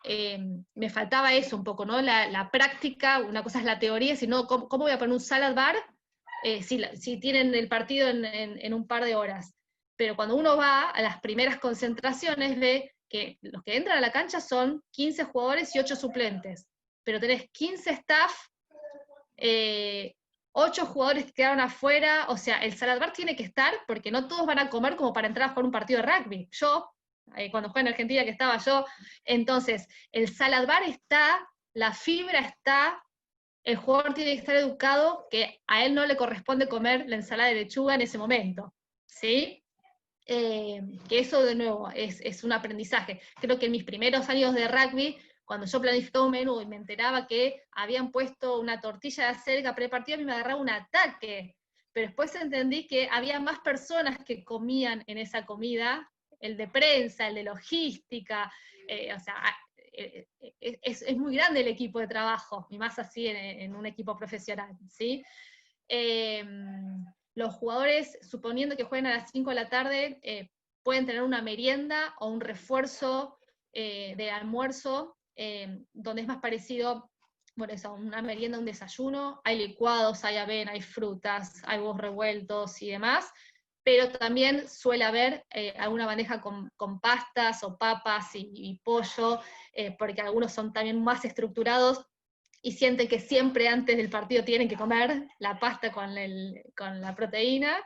me faltaba eso un poco, ¿no? La práctica, una cosa es la teoría, sino ¿cómo voy a poner un salad bar si tienen el partido en un par de horas? Pero cuando uno va a las primeras concentraciones, ve que los que entran a la cancha son 15 jugadores y 8 suplentes, pero tenés 15 staff, 8 jugadores que quedaron afuera, o sea, el salad bar tiene que estar, porque no todos van a comer como para entrar a jugar un partido de rugby. Yo, cuando jugué en Argentina, que estaba yo, entonces, el salad bar está, la fibra está, el jugador tiene que estar educado que a él no le corresponde comer la ensalada de lechuga en ese momento, ¿sí? Que eso, de nuevo, es un aprendizaje. Creo que en mis primeros años de rugby, cuando yo planificaba un menú y me enteraba que habían puesto una tortilla de acelga prepartida, a mí me agarraba un ataque. Pero después entendí que había más personas que comían en esa comida, el de prensa, el de logística, o sea, es muy grande el equipo de trabajo, y más así en un equipo profesional, ¿sí? Los jugadores, suponiendo que jueguen a las 5 de la tarde, pueden tener una merienda o un refuerzo de almuerzo, donde es más parecido, bueno, eso, una merienda, un desayuno, hay licuados, hay avena, hay frutas, hay huevos revueltos y demás, pero también suele haber alguna bandeja con pastas o papas y pollo, porque algunos son también más estructurados y sienten que siempre antes del partido tienen que comer la pasta con la proteína.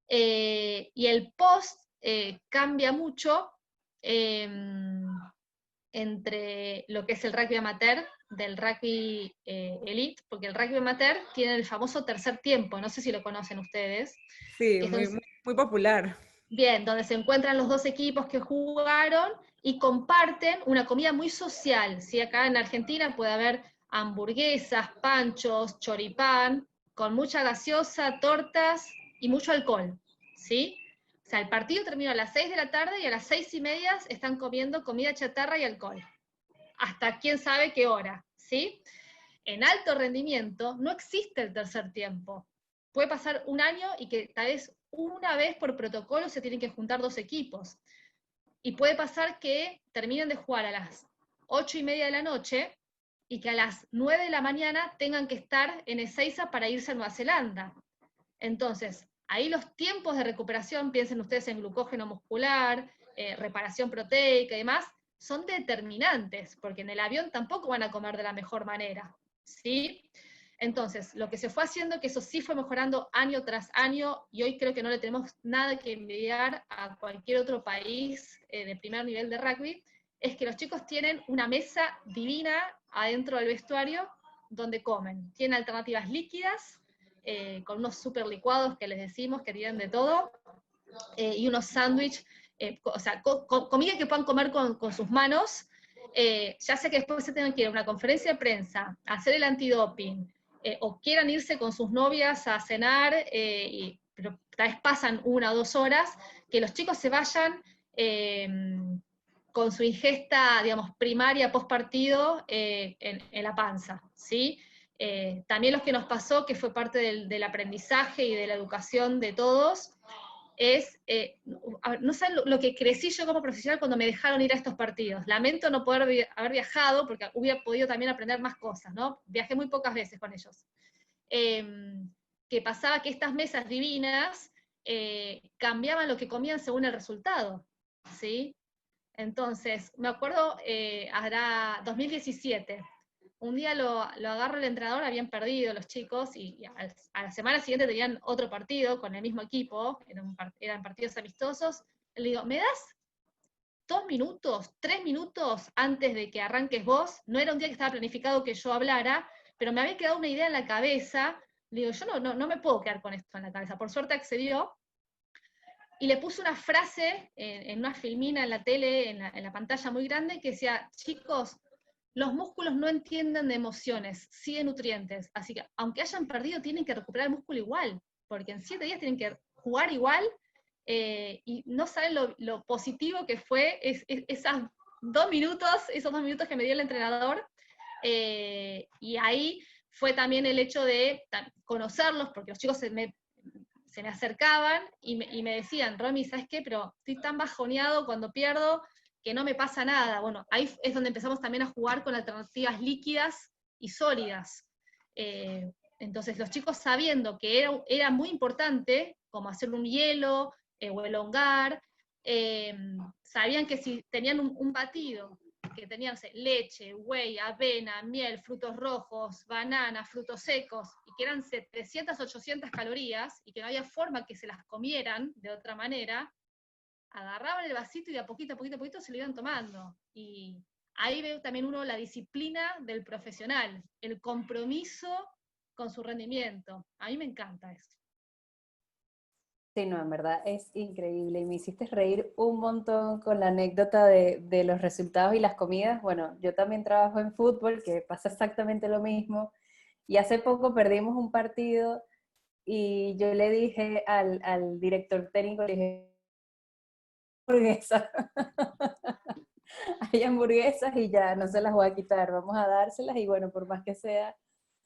Y el post cambia mucho entre lo que es el rugby amateur del rugby elite, porque el rugby amateur tiene el famoso tercer tiempo, no sé si lo conocen ustedes. Sí, Que es muy, muy popular. Bien, donde se encuentran los dos equipos que jugaron y comparten una comida muy social, ¿sí? Acá en Argentina puede haber hamburguesas, panchos, choripán, con mucha gaseosa, tortas y mucho alcohol, ¿sí? O sea, el partido termina a las 6 de la tarde y a las 6:30 están comiendo comida chatarra y alcohol. Hasta quién sabe qué hora, ¿sí? En alto rendimiento no existe el tercer tiempo. Puede pasar un año y que tal vez una vez por protocolo se tienen que juntar dos equipos. Y puede pasar que terminen de jugar a las 8:30 de la noche y que a las 9 de la mañana tengan que estar en Ezeiza para irse a Nueva Zelanda. Entonces, ahí los tiempos de recuperación, piensen ustedes en glucógeno muscular, reparación proteica y demás, son determinantes, porque en el avión tampoco van a comer de la mejor manera, ¿sí? Entonces, lo que se fue haciendo, que eso sí fue mejorando año tras año, y hoy creo que no le tenemos nada que envidiar a cualquier otro país de primer nivel de rugby, es que los chicos tienen una mesa divina adentro del vestuario donde comen. Tienen alternativas líquidas, con unos super licuados que les decimos que tienen de todo, y unos sándwiches o sea, comida que puedan comer con sus manos, ya sea que después se tengan que ir a una conferencia de prensa, a hacer el antidoping, o quieran irse con sus novias a cenar, pero tal vez pasan 1 o 2 horas, que los chicos se vayan con su ingesta, digamos, primaria post partido en la panza, ¿sí? También lo que nos pasó, que fue parte del aprendizaje y de la educación de todos, es, no saben lo que crecí yo como profesional cuando me dejaron ir a estos partidos. Lamento no poder haber viajado, porque hubiera podido también aprender más cosas, ¿no? Viajé muy pocas veces con ellos. Que pasaba que estas mesas divinas cambiaban lo que comían según el resultado, ¿sí? Entonces, me acuerdo, hará 2017, un día lo agarro el entrenador, habían perdido los chicos, y a la semana siguiente tenían otro partido con el mismo equipo, eran partidos amistosos. Le digo, ¿me das 2 minutos, 3 minutos antes de que arranques vos? No era un día que estaba planificado que yo hablara, pero me había quedado una idea en la cabeza. Le digo, yo no me puedo quedar con esto en la cabeza. Por suerte accedió, y le puse una frase en una filmina en la tele, en la pantalla muy grande, que decía, chicos, los músculos no entienden de emociones, sí de nutrientes, así que aunque hayan perdido, tienen que recuperar el músculo igual, porque en 7 días tienen que jugar igual, y no saben lo positivo que fue esos 2 minutos que me dio el entrenador, y ahí fue también el hecho de conocerlos, porque los chicos se me acercaban y me decían, Romy, ¿sabes qué? Pero estoy tan bajoneado cuando pierdo que no me pasa nada. Bueno, ahí es donde empezamos también a jugar con alternativas líquidas y sólidas. Entonces los chicos, sabiendo que era muy importante, como hacer un hielo o elongar, sabían que si tenían un batido que tenían, no sé, leche, whey, avena, miel, frutos rojos, bananas, frutos secos, y que eran 700, 800 calorías, y que no había forma que se las comieran de otra manera, agarraban el vasito y de a poquito, a poquito, a poquito se lo iban tomando. Y ahí veo también uno la disciplina del profesional, el compromiso con su rendimiento. A mí me encanta eso. Sí, no, en verdad es increíble. Y me hiciste reír un montón con la anécdota de los resultados y las comidas. Bueno, yo también trabajo en fútbol, que pasa exactamente lo mismo. Y hace poco perdimos un partido y yo le dije al director técnico, le dije, hamburguesas. Hay hamburguesas y ya no se las voy a quitar, vamos a dárselas y bueno, por más que sea,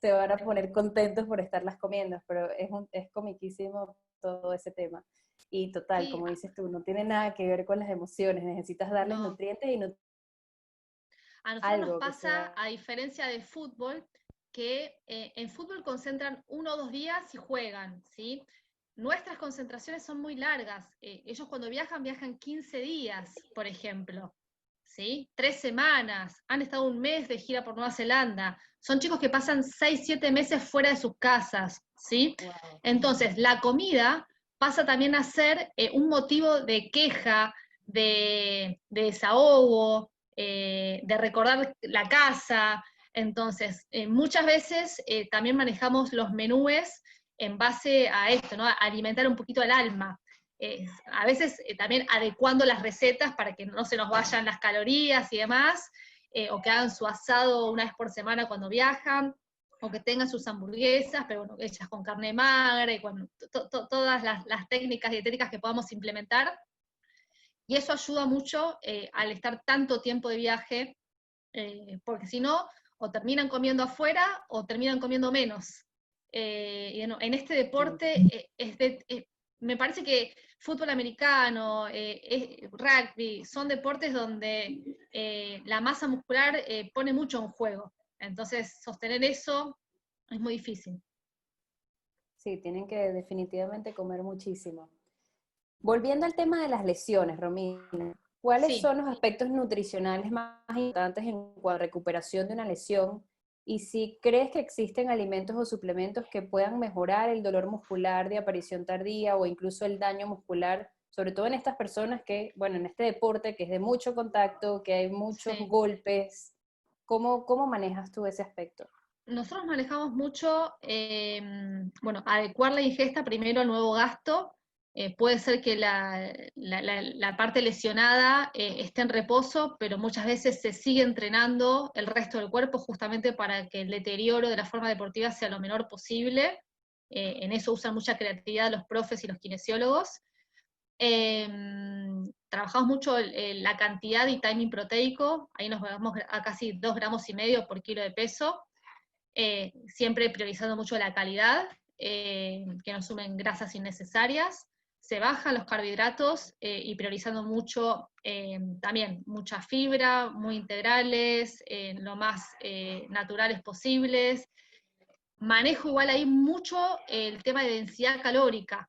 se van a poner contentos por estarlas comiendo, pero es comiquísimo todo ese tema. Y total, Sí, como dices tú, no tiene nada que ver con las emociones, necesitas darles no. nutrientes y A nosotros nos algo que pasa, sea... a diferencia del fútbol, que en fútbol concentran 1 o 2 días y juegan, ¿sí? Nuestras concentraciones son muy largas. Ellos cuando viajan 15 días, por ejemplo, ¿sí? 3 semanas, han estado 1 mes de gira por Nueva Zelanda. Son chicos que pasan 6, 7 meses fuera de sus casas, ¿sí? Wow. Entonces, la comida pasa también a ser un motivo de queja, de desahogo, de recordar la casa. Entonces, muchas veces también manejamos los menúes en base a esto, ¿no? A alimentar un poquito el alma. A veces también adecuando las recetas para que no se nos vayan las calorías y demás, o que hagan su asado 1 vez por semana cuando viajan, o que tengan sus hamburguesas, pero bueno, hechas con carne magra, y bueno, todas las técnicas dietéticas que podamos implementar. Y eso ayuda mucho al estar tanto tiempo de viaje, porque si no, o terminan comiendo afuera o terminan comiendo menos. Y en este deporte me parece que fútbol americano, rugby, son deportes donde la masa muscular pone mucho en juego. Entonces, sostener eso es muy difícil. Sí, tienen que definitivamente comer muchísimo. Volviendo al tema de las lesiones, Romina, ¿cuáles Sí. son los aspectos nutricionales más importantes en cuanto a recuperación de una lesión? Y si crees que existen alimentos o suplementos que puedan mejorar el dolor muscular de aparición tardía o incluso el daño muscular, sobre todo en estas personas que, bueno, en este deporte que es de mucho contacto, que hay muchos Sí. golpes, ¿cómo manejas tú ese aspecto? Nosotros manejamos mucho, bueno, adecuar la ingesta primero al nuevo gasto. Puede ser que la parte lesionada esté en reposo, pero muchas veces se sigue entrenando el resto del cuerpo justamente para que el deterioro de la forma deportiva sea lo menor posible. En eso usan mucha creatividad los profes y los kinesiólogos. Trabajamos mucho la cantidad y timing proteico, ahí nos vamos a casi 2,5 gramos por kilo de peso, siempre priorizando mucho la calidad, que no sumen grasas innecesarias. Se bajan los carbohidratos y priorizando mucho también mucha fibra, muy integrales, lo más naturales posibles. Manejo igual ahí mucho el tema de densidad calórica,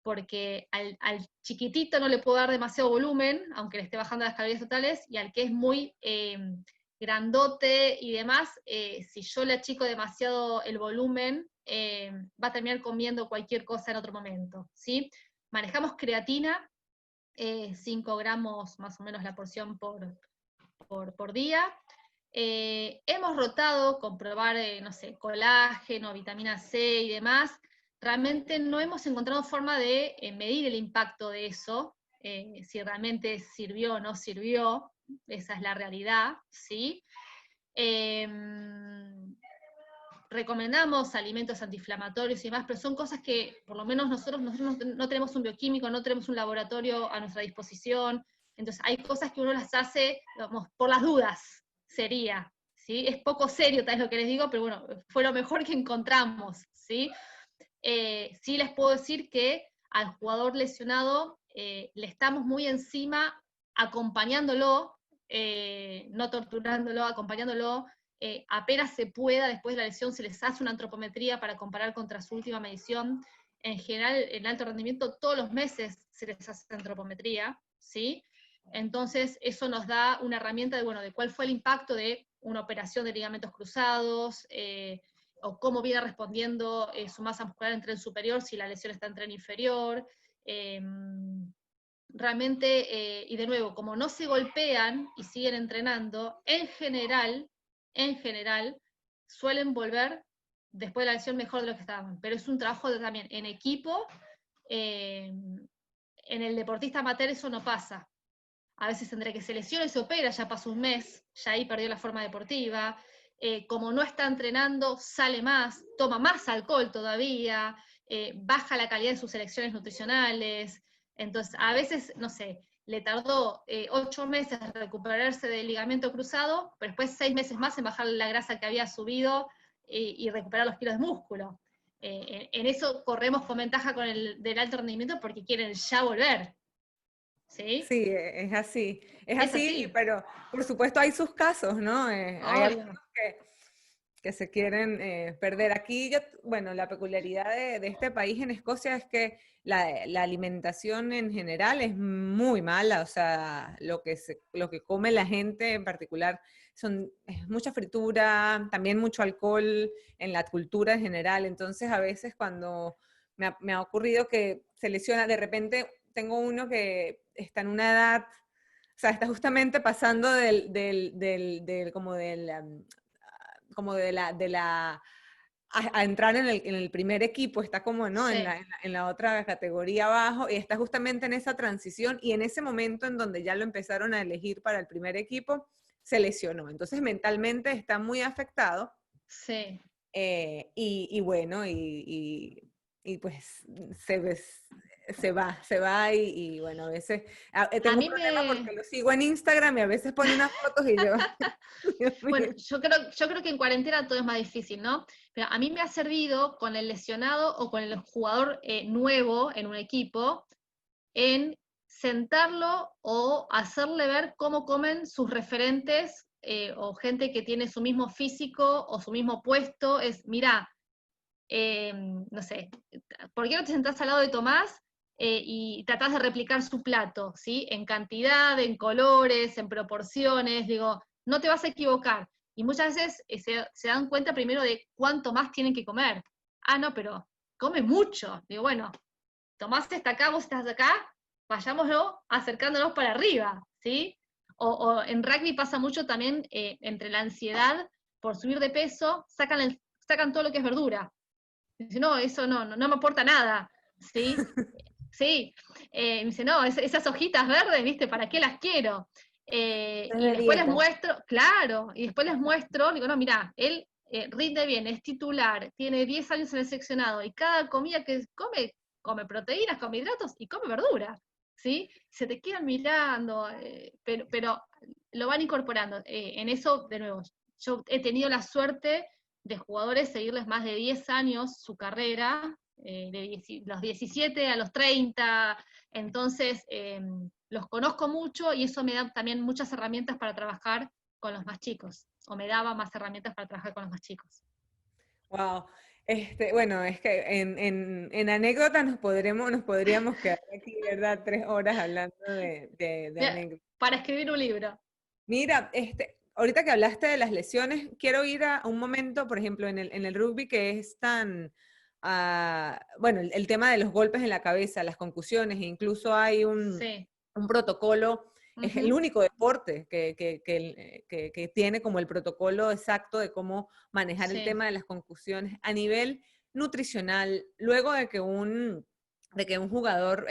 porque al chiquitito no le puedo dar demasiado volumen, aunque le esté bajando las calorías totales, y al que es muy grandote y demás, si yo le achico demasiado el volumen, va a terminar comiendo cualquier cosa en otro momento, ¿sí? Manejamos creatina, 5 gramos más o menos la porción por día. Hemos rotado con probar, no sé, colágeno, vitamina C y demás. Realmente no hemos encontrado forma de medir el impacto de eso, si realmente sirvió o no sirvió, esa es la realidad, ¿sí? Recomendamos alimentos antiinflamatorios y demás, pero son cosas que por lo menos nosotros no tenemos un bioquímico, no tenemos un laboratorio a nuestra disposición, entonces hay cosas que uno las hace, digamos, por las dudas, sería, ¿sí? Es poco serio tal vez lo que les digo, pero bueno, fue lo mejor que encontramos, ¿sí? Sí les puedo decir que al jugador lesionado le estamos muy encima acompañándolo, no torturándolo, acompañándolo, apenas se pueda, después de la lesión se les hace una antropometría para comparar contra su última medición. En general, en alto rendimiento, todos los meses se les hace antropometría, ¿sí? Entonces, eso nos da una herramienta de, bueno, de cuál fue el impacto de una operación de ligamentos cruzados, o cómo viene respondiendo su masa muscular en tren superior, si la lesión está en tren inferior. Realmente, y de nuevo, como no se golpean y siguen entrenando, en general, suelen volver después de la lesión mejor de lo que estaban. Pero es un trabajo también en equipo. En el deportista amateur eso no pasa. A veces entre que se lesiona y se opera, ya pasó un mes, ya ahí perdió la forma deportiva. Como no está entrenando, sale más, toma más alcohol todavía, baja la calidad de sus selecciones nutricionales. Entonces, a veces, no sé, le tardó 8 meses recuperarse del ligamento cruzado, pero después 6 meses más en bajar la grasa que había subido y recuperar los kilos de músculo. En eso corremos con ventaja con el del alto rendimiento porque quieren ya volver. ¿Sí? Sí, es así. Es Es así, así. pero por supuesto hay sus casos, ¿no? Hay Obvio. algunos que se quieren perder. Aquí, bueno, la peculiaridad de este país en Escocia es que la alimentación en general es muy mala, o sea, lo que come la gente en particular es mucha fritura, también mucho alcohol en la cultura en general, entonces a veces cuando me ha ocurrido que se lesiona, de repente tengo uno que está en una edad, o sea, está justamente pasando como a entrar en el primer equipo, está como, ¿no? Sí. En la otra categoría abajo, y está justamente en esa transición, y en ese momento en donde ya lo empezaron a elegir para el primer equipo, se lesionó. Entonces mentalmente está muy afectado. Sí. Y bueno, y pues se va y bueno, a veces A tengo un mí problema me... porque lo sigo en Instagram y a veces pone unas fotos y yo, Dios Bueno, mío. yo creo que en cuarentena todo es más difícil, ¿no? Pero a mí me ha servido con el lesionado o con el jugador nuevo en un equipo, en sentarlo o hacerle ver cómo comen sus referentes o gente que tiene su mismo físico o su mismo puesto. Es, mira, no sé, ¿por qué no te sentás al lado de Tomás y tratás de replicar su plato, ¿sí? En cantidad, en colores, en proporciones, digo, no te vas a equivocar. Y muchas veces se dan cuenta primero de cuánto más tienen que comer. Ah, no, pero come mucho. Digo, bueno, Tomás está acá, vos estás acá, vayámoslo acercándonos para arriba, ¿sí? O en rugby pasa mucho también entre la ansiedad por subir de peso, sacan todo lo que es verdura. Dice, no, eso no me aporta nada, ¿sí? Sí, me dice, no, esas hojitas verdes, ¿viste? ¿Para qué las quiero? Es Y de después les dieta. muestro, claro, y después les muestro, digo, no, mirá, él rinde bien, es titular, tiene 10 años en el seccionado, y cada comida que come, come proteínas, come hidratos y come verdura, ¿sí? Se te quedan mirando, pero lo van incorporando. En eso, de nuevo, yo he tenido la suerte de jugadores seguirles más de 10 años su carrera, de los 17 a los 30, entonces los conozco mucho y eso me da también muchas herramientas para trabajar con los más chicos, o me daba más herramientas para trabajar con los más chicos. Wow. Bueno, es que en anécdotas nos podríamos quedar aquí, ¿verdad? 3 horas hablando de Mira, anécdotas. para escribir un libro. Mira, ahorita que hablaste de las lesiones, quiero ir a un momento, por ejemplo, en el rugby que es tan, bueno, el tema de los golpes en la cabeza, las concusiones, e incluso hay Sí. un protocolo, es el Ujú. único deporte que tiene como el protocolo exacto de cómo manejar el Sí. tema de las concusiones a nivel nutricional, luego de que un jugador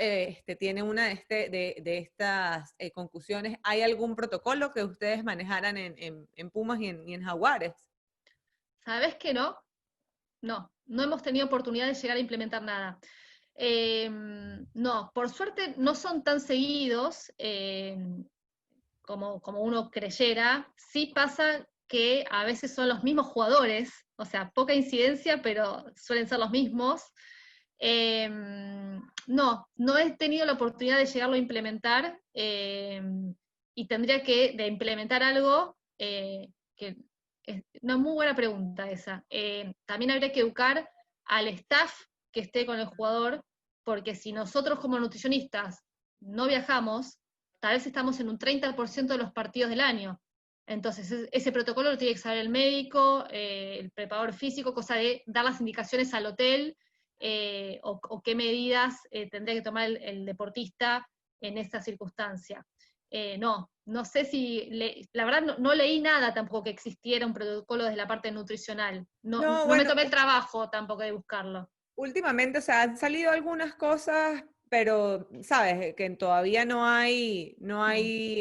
tiene una de estas concusiones. ¿Hay algún protocolo que ustedes manejaran en Pumas y en Jaguares? ¿Sabes que no? No hemos tenido oportunidad de llegar a implementar nada. No, por suerte no son tan seguidos como uno creyera. Sí pasa que a veces son los mismos jugadores, o sea, poca incidencia, pero suelen ser los mismos. No he tenido la oportunidad de llegarlo a implementar y tendría de implementar algo que es una muy buena pregunta esa. También habría que educar al staff que esté con el jugador, porque si nosotros como nutricionistas no viajamos, tal vez estamos en un 30% de los partidos del año. Entonces, ese protocolo lo tiene que saber el médico, el preparador físico, cosa de dar las indicaciones al hotel o qué medidas tendría que tomar el deportista en esta circunstancia. No sé si, la verdad no leí nada tampoco que existiera un protocolo desde la parte nutricional. No, No me bueno, tomé el trabajo tampoco de buscarlo. últimamente, o sea, han salido algunas cosas, pero, sabes, que todavía no hay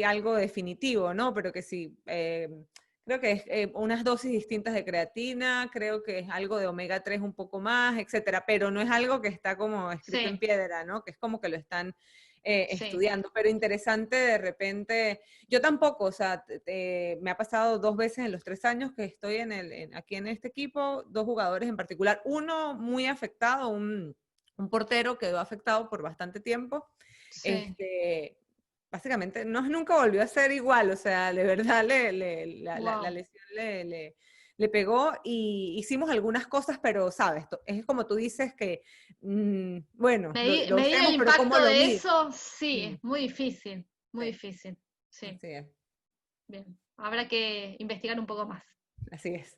algo definitivo, ¿no? Pero que sí, creo que es unas dosis distintas de creatina, creo que es algo de omega 3 un poco más, etcétera, pero no es algo que está como escrito en Sí, piedra, ¿no? Que es como que lo están sí. estudiando, pero interesante de repente, yo tampoco, o sea, me ha pasado 2 veces en los 3 años que estoy aquí en este equipo, 2 jugadores en particular, uno muy afectado, un portero quedó afectado por bastante tiempo, Sí. este, básicamente nunca volvió a ser igual, o sea, de verdad la Wow. lesión le pegó y hicimos algunas cosas, pero sabes, es como tú dices que, bueno, lo Medir el hacemos, pero ¿cómo impacto lo de mides? eso, sí, Mm, es muy difícil, muy sí, difícil. Sí, así es, bien. Habrá que investigar un poco más. así es.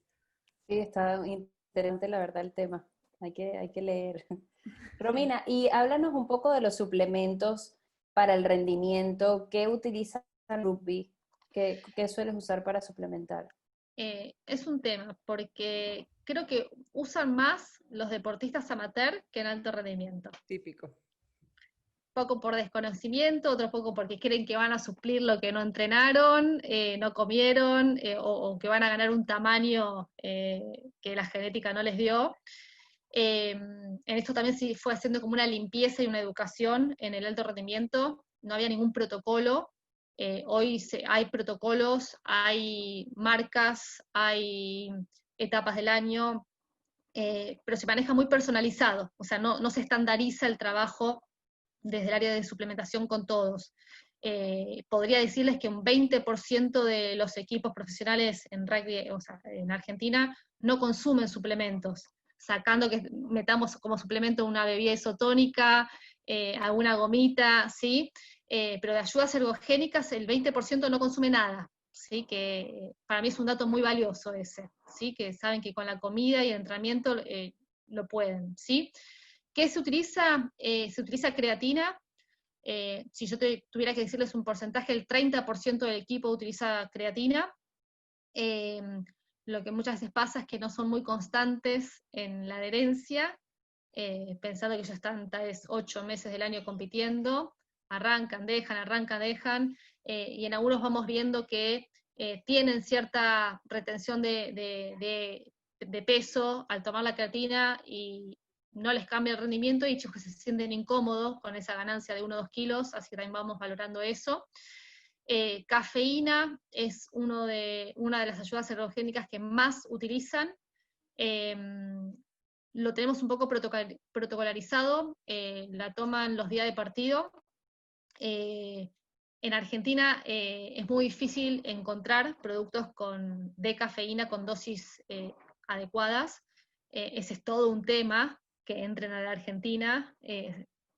Sí, está interesante la verdad el tema. Hay que leer. Romina, y háblanos un poco de los suplementos para el rendimiento. ¿Qué utilizas en rugby? ¿Qué sueles usar para suplementar? Es un tema, porque creo que usan más los deportistas amateur que en alto rendimiento. Típico. Poco por desconocimiento, otro poco porque creen que van a suplir lo que no entrenaron, no comieron, o que van a ganar un tamaño que la genética no les dio. En esto también se fue haciendo como una limpieza y una educación en el alto rendimiento, no había ningún protocolo. Hoy hay protocolos, hay marcas, hay etapas del año, pero se maneja muy personalizado, o sea, no se estandariza el trabajo desde el área de suplementación con todos. Podría decirles que un 20% de los equipos profesionales en rugby, o sea, en Argentina, no consumen suplementos, sacando que metamos como suplemento una bebida isotónica, alguna gomita, ¿sí? Pero de ayudas ergogénicas el 20% no consume nada, ¿sí? Que para mí es un dato muy valioso ese, ¿sí? Que saben que con la comida y el entrenamiento lo pueden, ¿sí? ¿Qué se utiliza? Se utiliza creatina. Si yo tuviera que decirles un porcentaje, el 30% del equipo utiliza creatina. Lo que muchas veces pasa es que no son muy constantes en la adherencia pensando que ya están tal vez 8 meses del año compitiendo, arrancan, dejan, y en algunos vamos viendo que tienen cierta retención de peso al tomar la creatina y no les cambia el rendimiento, y chicos que se sienten incómodos con esa ganancia de 1 o 2 kilos, así que también vamos valorando eso. Cafeína es una de las ayudas ergogénicas que más utilizan. Lo tenemos un poco protocolarizado, la toman los días de partido. En Argentina es muy difícil encontrar productos de cafeína con dosis adecuadas. Ese es todo un tema, que entren a la Argentina,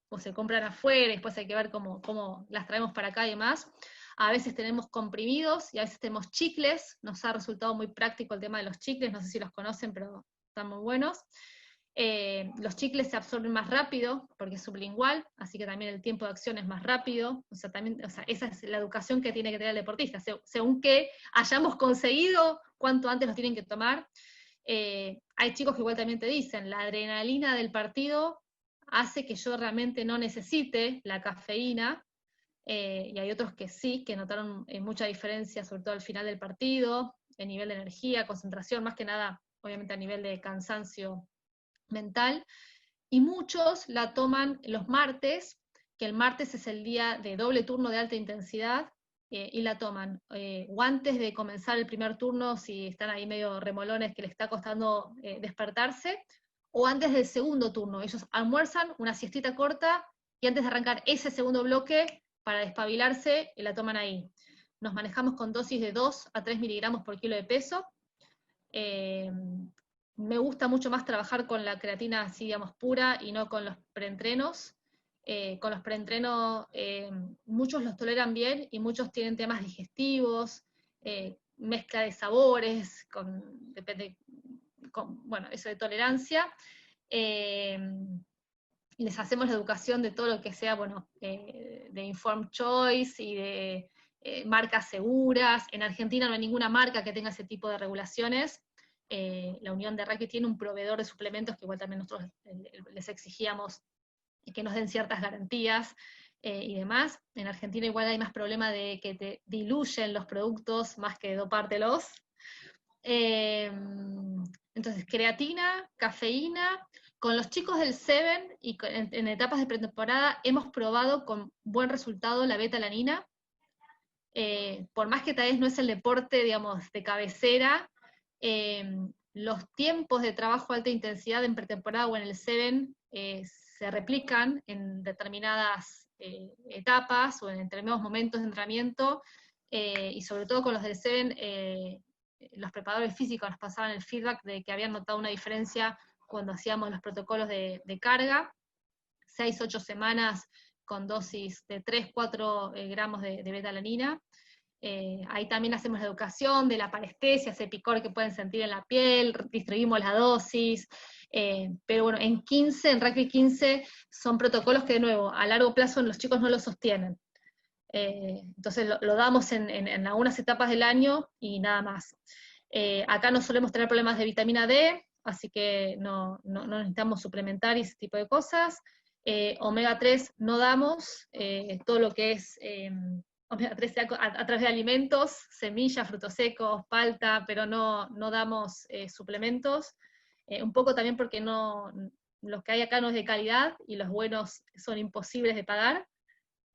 o se compran afuera, después hay que ver cómo las traemos para acá y demás. A veces tenemos comprimidos y a veces tenemos chicles. Nos ha resultado muy práctico el tema de los chicles, no sé si los conocen, pero están muy buenos. Los chicles se absorben más rápido porque es sublingual, así que también el tiempo de acción es más rápido. O sea, esa es la educación que tiene que tener el deportista, según que hayamos conseguido cuánto antes los tienen que tomar. Hay chicos que igual también te dicen, la adrenalina del partido hace que yo realmente no necesite la cafeína, y hay otros que sí, que notaron mucha diferencia, sobre todo al final del partido, en nivel de energía, concentración, más que nada, obviamente a nivel de cansancio mental, y muchos la toman los martes, que el martes es el día de doble turno de alta intensidad, y la toman o antes de comenzar el primer turno, si están ahí medio remolones que les está costando despertarse, o antes del segundo turno. Ellos almuerzan una siestita corta y antes de arrancar ese segundo bloque, para despabilarse, la toman ahí. Nos manejamos con dosis de 2 a 3 miligramos por kilo de peso. Me gusta mucho más trabajar con la creatina así, digamos, pura, y no con los preentrenos. Con los preentrenos muchos los toleran bien y muchos tienen temas digestivos, mezcla de sabores, depende, bueno, eso de tolerancia. Les hacemos la educación de todo lo que sea, bueno, de Informed Choice y de marcas seguras. En Argentina no hay ninguna marca que tenga ese tipo de regulaciones. La Unión de Rugby tiene un proveedor de suplementos que igual también nosotros les exigíamos que nos den ciertas garantías y demás. En Argentina igual hay más problema de que te diluyen los productos más que dopártelos. Entonces, creatina, cafeína. Con los chicos del Seven y en etapas de pretemporada hemos probado con buen resultado la beta-alanina. Por más que tal vez no es el deporte, digamos, de cabecera, los tiempos de trabajo de alta intensidad en pretemporada o en el Seven se replican en determinadas etapas o en determinados momentos de entrenamiento, y sobre todo con los del Seven, los preparadores físicos nos pasaban el feedback de que habían notado una diferencia cuando hacíamos los protocolos de carga, 6-8 semanas con dosis de 3-4 gramos de beta-alanina. Ahí también hacemos la educación de la parestesia, ese picor que pueden sentir en la piel, distribuimos la dosis, pero bueno, en rugby 15 son protocolos que de nuevo, a largo plazo los chicos no lo sostienen. Entonces lo damos en algunas etapas del año y nada más. Acá no solemos tener problemas de vitamina D, así que no necesitamos suplementar ese tipo de cosas. Omega 3 no damos, todo lo que es omega 3 a través de alimentos, semillas, frutos secos, palta, pero no damos suplementos, un poco también porque los que hay acá no es de calidad y los buenos son imposibles de pagar,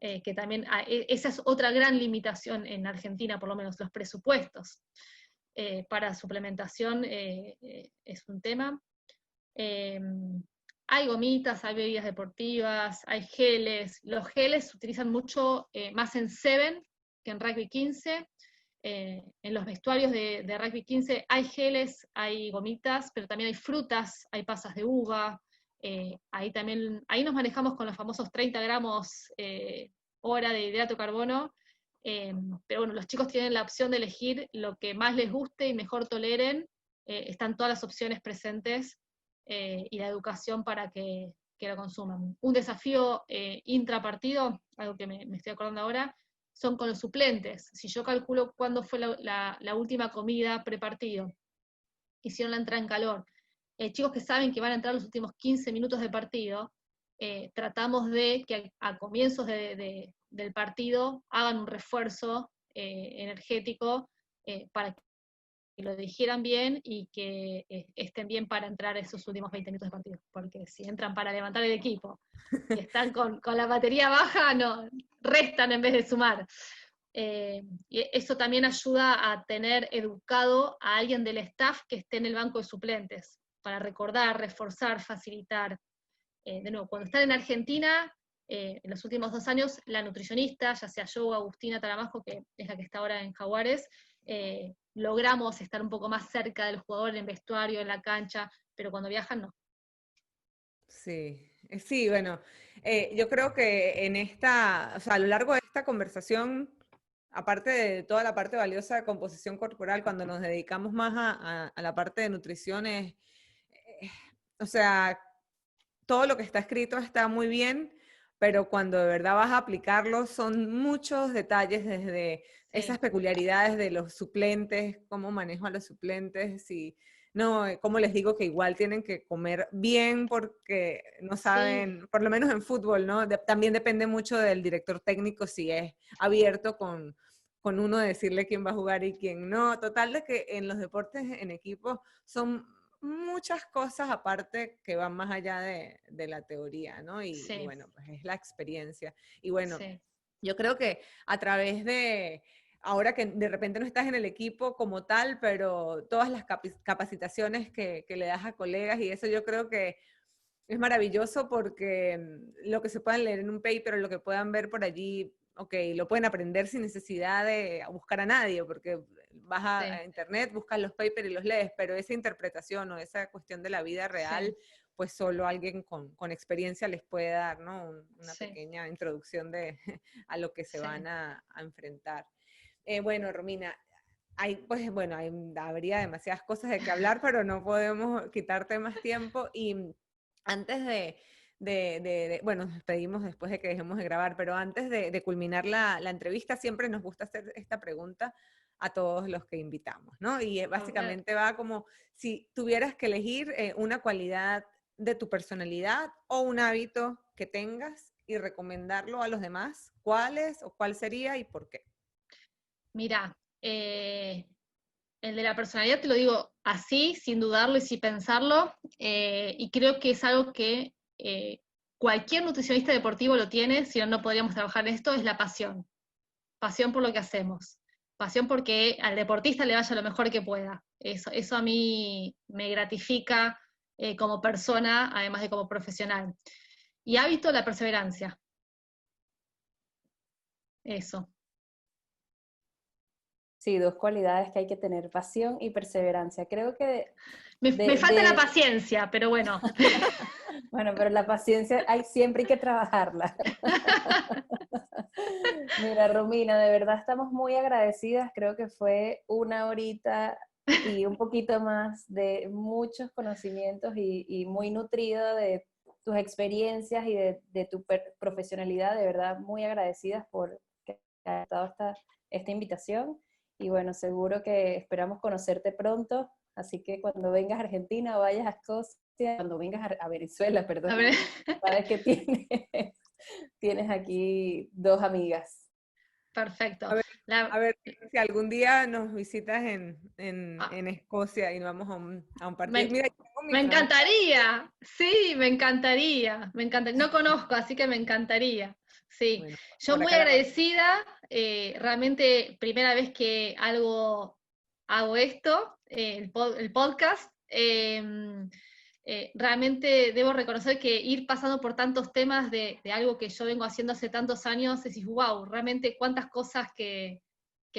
que también esa es otra gran limitación en Argentina, por lo menos los presupuestos para suplementación es un tema. Hay gomitas, hay bebidas deportivas, hay geles. Los geles se utilizan mucho más en Seven que en Rugby 15. En los vestuarios de Rugby 15 hay geles, hay gomitas, pero también hay frutas, hay pasas de uva. Ahí nos manejamos con los famosos 30 gramos hora de hidrato de carbono. Pero bueno, los chicos tienen la opción de elegir lo que más les guste y mejor toleren. Están todas las opciones presentes, y la educación para que lo consuman. Un desafío intrapartido, algo que me estoy acordando ahora, son con los suplentes. Si yo calculo cuándo fue la última comida prepartido, hicieron la entrada en calor, chicos que saben que van a entrar los últimos 15 minutos de partido, tratamos de que a comienzos del partido hagan un refuerzo energético para que lo digieran bien y que estén bien para entrar esos últimos 20 minutos de partido, porque si entran para levantar el equipo y están con la batería baja, no, restan en vez de sumar. Y eso también ayuda a tener educado a alguien del staff que esté en el banco de suplentes, para recordar, reforzar, facilitar. De nuevo, cuando están en Argentina, en los últimos 2 años, la nutricionista, ya sea yo o Agustina Taramajo, que es la que está ahora en Jaguares, logramos estar un poco más cerca del jugador en el vestuario, en la cancha, pero cuando viajan no. Sí, sí, bueno, yo creo que o sea, a lo largo de esta conversación, aparte de toda la parte valiosa de composición corporal, cuando nos dedicamos más a la parte de nutrición, o sea, todo lo que está escrito está muy bien, pero cuando de verdad vas a aplicarlo son muchos detalles, desde esas peculiaridades de los suplentes, cómo manejo a los suplentes, y no, cómo les digo que igual tienen que comer bien porque no saben, por lo menos en fútbol, ¿no? También depende mucho del director técnico si es abierto con uno de decirle quién va a jugar y quién no. Total, de que en los deportes en equipo son muchas cosas aparte que van más allá de la teoría, ¿no? Y bueno, pues es la experiencia. Y bueno, yo creo que a través de, ahora que de repente no estás en el equipo como tal, pero todas las capacitaciones que le das a colegas y eso, yo creo que es maravilloso, porque lo que se puedan leer en un paper o lo que puedan ver por allí, ok, lo pueden aprender sin necesidad de buscar a nadie, porque vas a internet, buscas los papers y los lees, pero esa interpretación o esa cuestión de la vida real, pues solo alguien con experiencia les puede dar, ¿no? Una pequeña introducción a lo que se van a enfrentar. Bueno, Romina, habría demasiadas cosas de que hablar, pero no podemos quitarte más tiempo. Y antes bueno, nos despedimos después de que dejemos de grabar, pero antes de culminar la entrevista, siempre nos gusta hacer esta pregunta a todos los que invitamos, ¿no? Y básicamente va como, si tuvieras que elegir una cualidad de tu personalidad o un hábito que tengas y recomendarlo a los demás, ¿cuáles o cuál sería y por qué? Mira, el de la personalidad te lo digo así, sin dudarlo y sin pensarlo, y creo que es algo que cualquier nutricionista deportivo lo tiene, si no, no podríamos trabajar en esto, es la pasión. Pasión por lo que hacemos. Pasión porque al deportista le vaya lo mejor que pueda. Eso a mí me gratifica como persona, además de como profesional. Y hábito, la perseverancia. Eso. Sí, 2 cualidades que hay que tener: pasión y perseverancia. Creo que me falta la paciencia, pero bueno. Bueno, pero la paciencia siempre hay que trabajarla. Mira, Romina, de verdad estamos muy agradecidas. Creo que fue 1 horita y un poquito más de muchos conocimientos y muy nutrido de tus experiencias y de tu profesionalidad. De verdad, muy agradecidas por que hayas dado esta invitación. Y bueno, seguro que esperamos conocerte pronto. Así que cuando vengas a Argentina o vayas a Escocia, cuando vengas a Venezuela, perdón, sabes que tienes aquí 2 amigas. Perfecto. A ver si algún día nos visitas en Escocia y nos vamos a un partido. Me encantaría, sí, me encantaría. No conozco, así que me encantaría. Sí, bueno, yo muy agradecida, realmente primera vez que hago esto, el podcast. Realmente debo reconocer que ir pasando por tantos temas de algo que yo vengo haciendo hace tantos años, decís, wow, realmente cuántas cosas que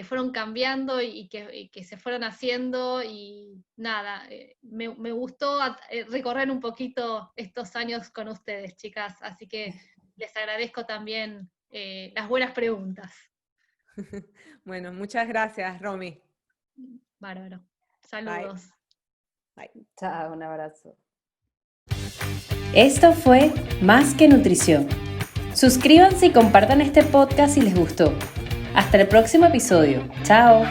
fueron cambiando y que se fueron haciendo, y nada, me gustó recorrer un poquito estos años con ustedes, chicas, así que les agradezco también las buenas preguntas. Bueno, muchas gracias, Romy. Bárbaro. Saludos. Bye. Chao, un abrazo. Esto fue Más que Nutrición. Suscríbanse y compartan este podcast si les gustó. Hasta el próximo episodio. Chao.